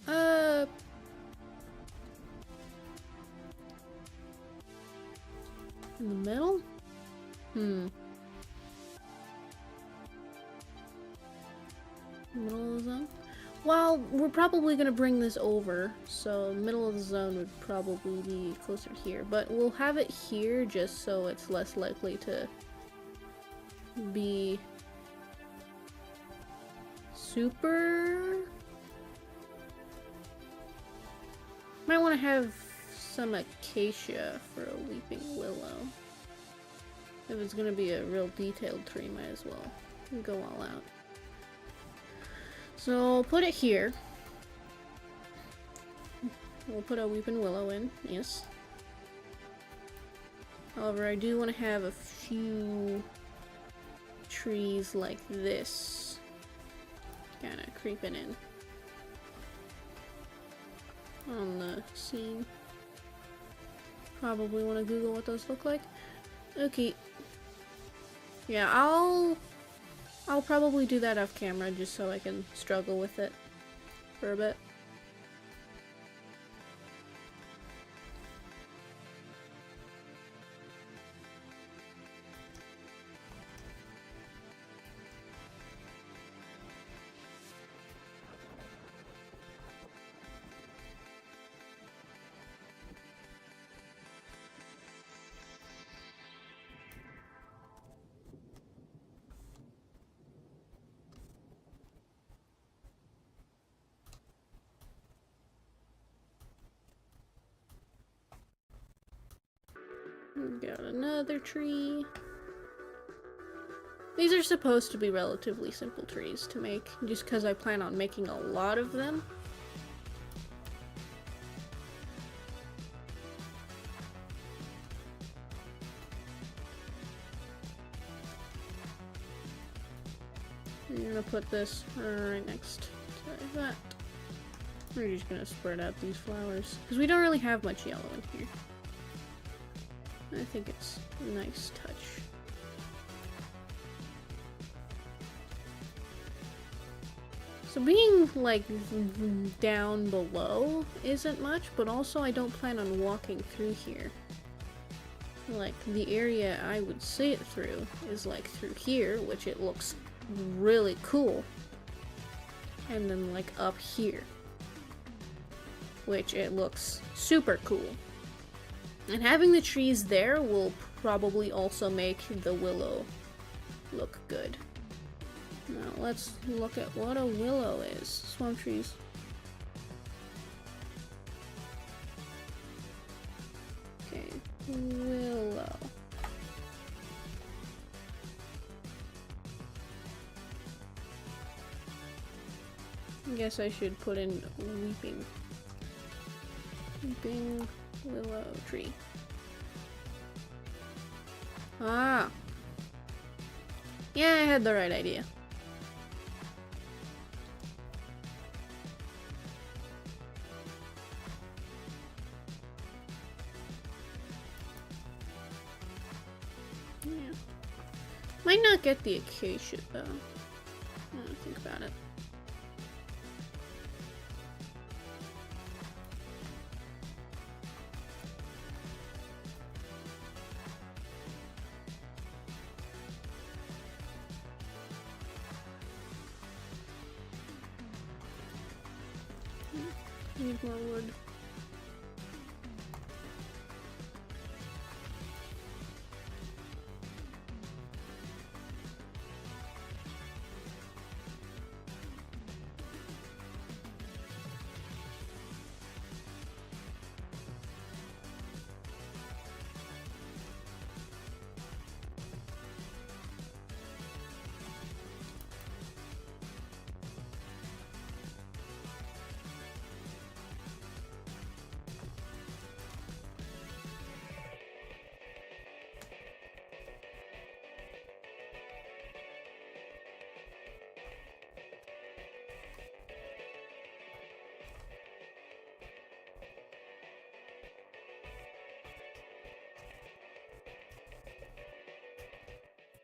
In the middle? Middle of the zone? Well, we're probably gonna bring this over, so middle of the zone would probably be closer here. But we'll have it here just so it's less likely to be super... Might want to have some acacia for a weeping willow. If it's gonna be a real detailed tree, might as well go all out. So I'll put it here. We'll put a weeping willow in, yes. However, I do want to have a few trees like this kind of creeping in on the scene. Probably want to Google what those look like. Okay. Yeah, I'll probably do that off camera just so I can struggle with it for a bit. Got another tree. These are supposed to be relatively simple trees to make, just because I plan on making a lot of them. I'm gonna put this right next to that. We're just gonna spread out these flowers, because we don't really have much yellow in here. I think it's a nice touch. So being, like, down below isn't much, but also I don't plan on walking through here. Like, the area I would see it through is, like, through here, which it looks really cool. And then, like, up here, which it looks super cool. And having the trees there will probably also make the willow look good. Now let's look at what a willow is. Swamp trees. Okay, willow. I guess I should put in weeping willow tree. Ah. Yeah, I had the right idea. Yeah. Might not get the acacia though. I don't think about it. Need more wood.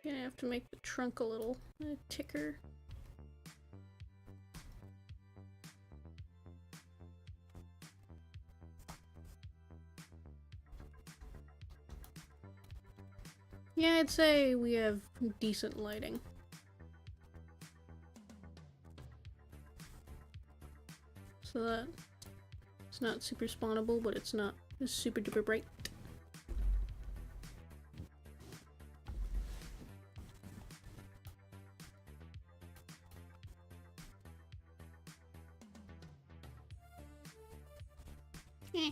Gonna have to make the trunk a little thicker. Yeah, I'd say we have decent lighting. So that it's not super spawnable, but it's not super duper bright. Eh.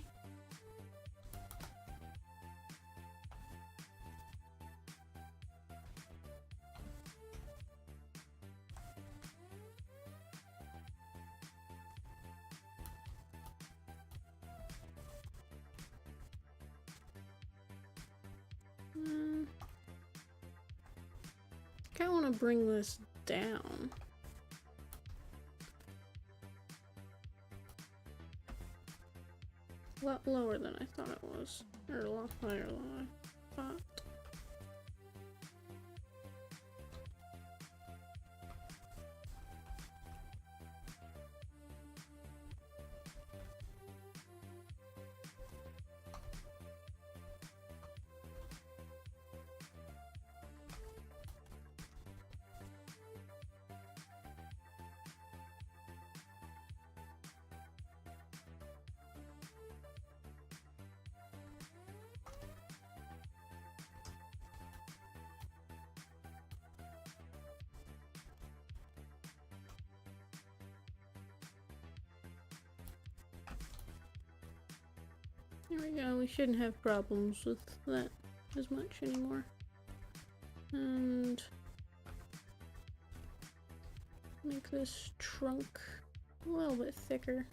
I kind of want to bring this down. A lot lower than I thought it was. Or a lot higher than I thought. There we go, we shouldn't have problems with that as much anymore. And make this trunk a little bit thicker.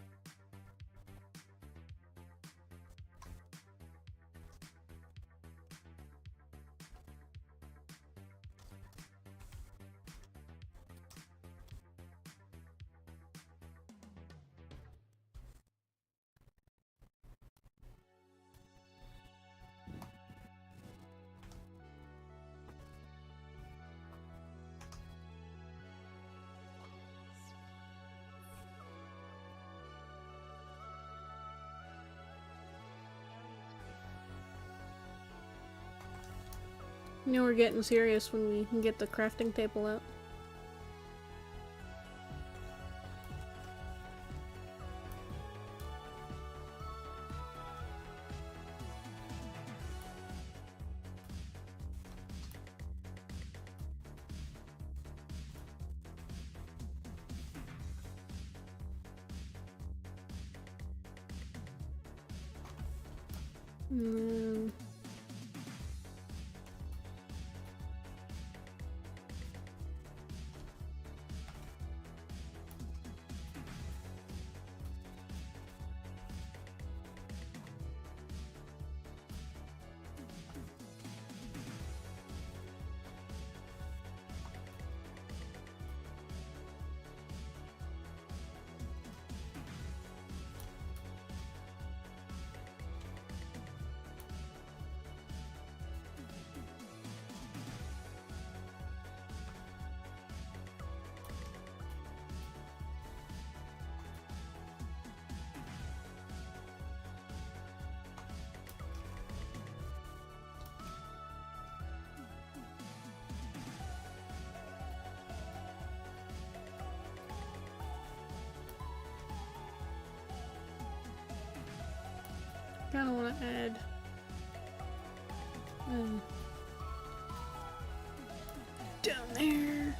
You know we're getting serious when we can get the crafting table out. And kind of want to add down there.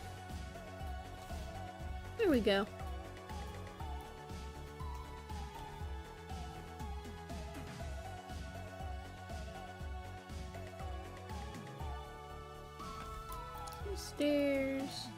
There we go. Stairs.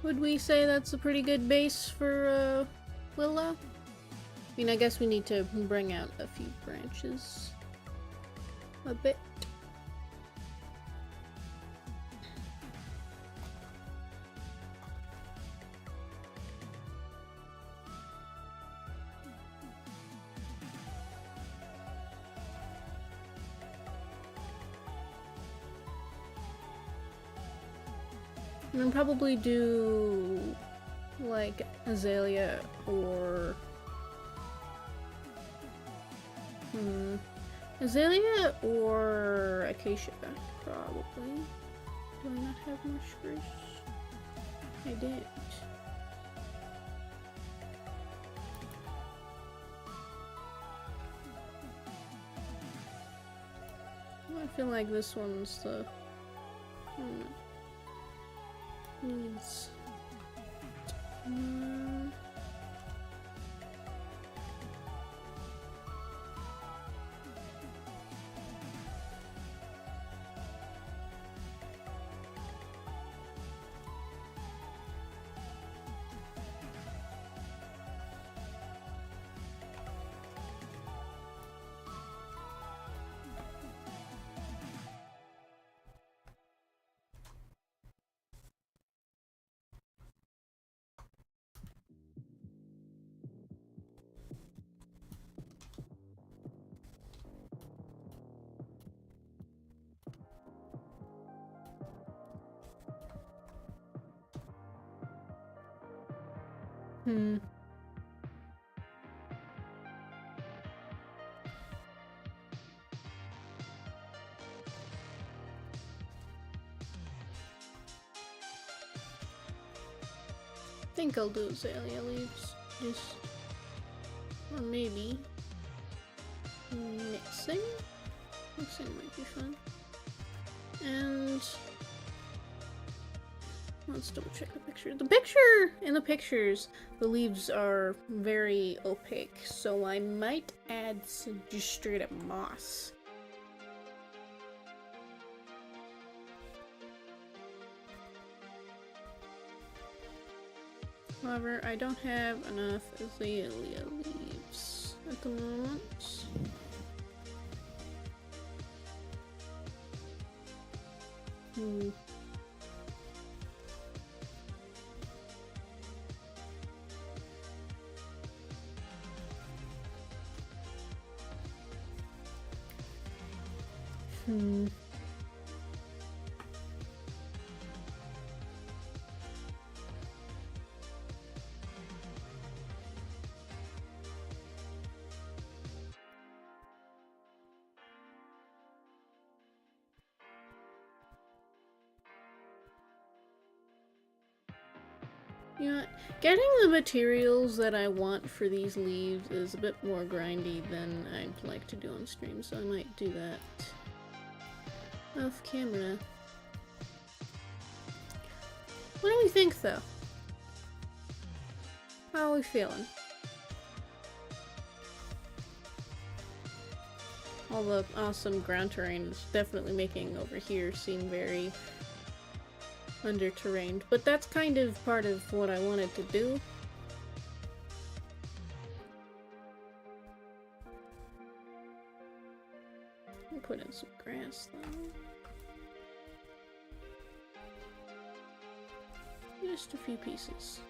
Would we say that's a pretty good base for Willow? I mean, I guess we need to bring out a few branches a bit. And then probably do like azalea or azalea or acacia, probably. Do I not have more spruce? I did. I feel like this one's the needs. I think I'll do azalea leaves. Just, or maybe mixing. Mixing might be fun. And let's double check the picture. In the pictures, the leaves are very opaque, so I might add just straight up moss. However, I don't have enough azalea leaves at the moment. You know what? Getting the materials that I want for these leaves is a bit more grindy than I'd like to do on stream, so I might do that off camera. What do we think, though? How are we feeling? All the awesome ground terrain is definitely making over here seem very under-terrained, but that's kind of part of what I wanted to do. I'll put in some grass though. Just a few pieces.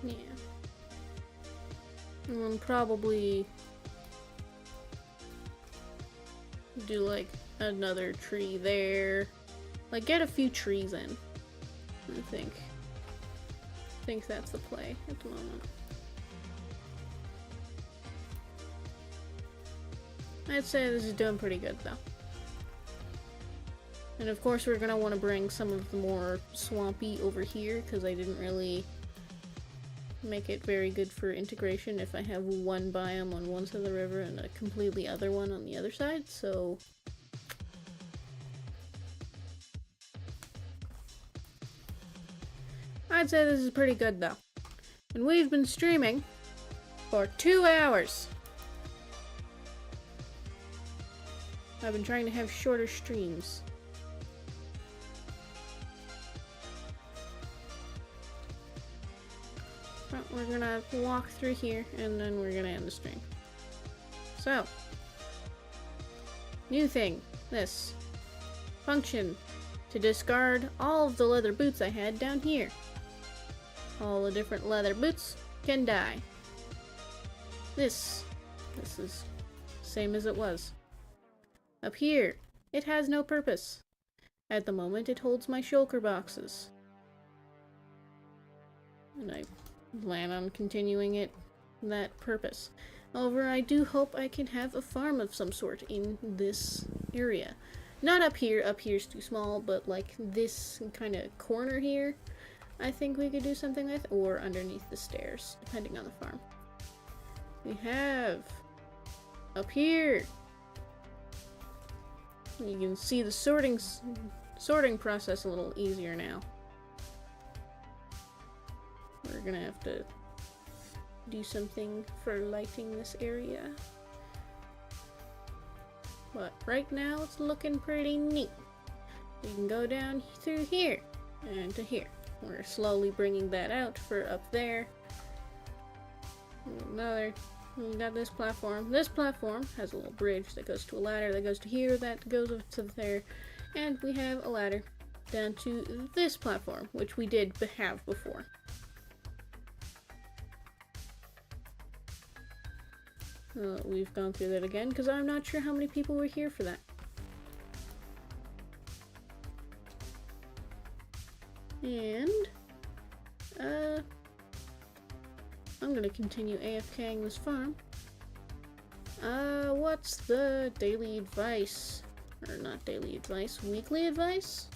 Yeah. And then probably do like another tree there. Like get a few trees in. I think that's the play at the moment. I'd say this is doing pretty good though. And of course we're gonna want to bring some of the more swampy over here because I didn't really make it very good for integration if I have one biome on one side of the river and a completely other one on the other side, so I'd say this is pretty good though. And we've been streaming for 2 hours. I've been trying to have shorter streams. But we're gonna walk through here and then we're gonna end the stream. So, new thing, this function to discard all of the leather boots I had down here. All the different leather boots can die. This is same as it was. Up here, it has no purpose. At the moment, it holds my shulker boxes. And I plan on continuing that purpose. However, I do hope I can have a farm of some sort in this area. Not up here, up here's too small, but like this kind of corner here, I think we could do something with, or underneath the stairs, depending on the farm. We have up here. You can see the sorting process a little easier now. We're gonna have to do something for lighting this area. But right now it's looking pretty neat. You can go down through here and to here. We're slowly bringing that out for up there. Another. We got this platform. This platform has a little bridge that goes to a ladder that goes to here, that goes up to there. And we have a ladder down to this platform, which we did have before. We've gone through that again, because I'm not sure how many people were here for that. And, I'm gonna continue AFKing this farm. What's the daily advice? Or not daily advice, weekly advice?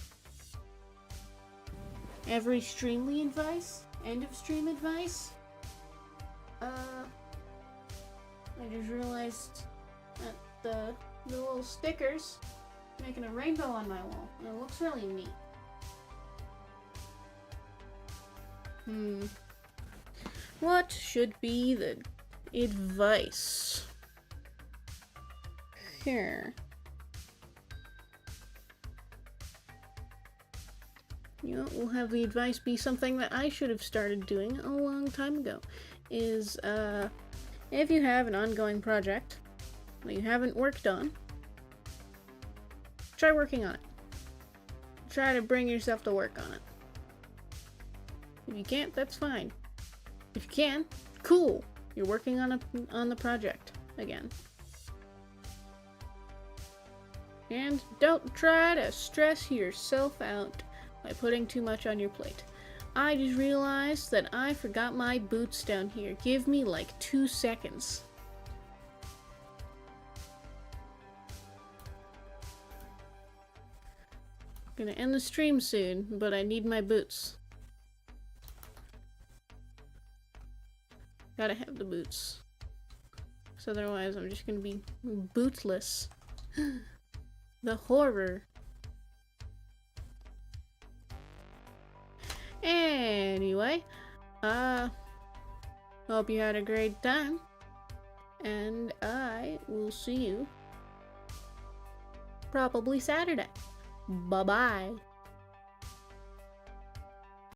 Every streamly advice? End of stream advice? I just realized that the little stickers making a rainbow on my wall. And it looks really neat. What should be the advice? Here. You know, we'll have the advice be something that I should have started doing a long time ago. Is, if you have an ongoing project that you haven't worked on, try working on it. Try to bring yourself to work on it. If you can't, that's fine. If you can, cool. You're working on the project again. And don't try to stress yourself out by putting too much on your plate. I just realized that I forgot my boots down here. Give me like 2 seconds. I'm gonna end the stream soon, but I need my boots. Gotta have the boots. So otherwise I'm just gonna be bootless. The horror. Anyway, hope you had a great time, and I will see you probably Saturday. Bye-bye.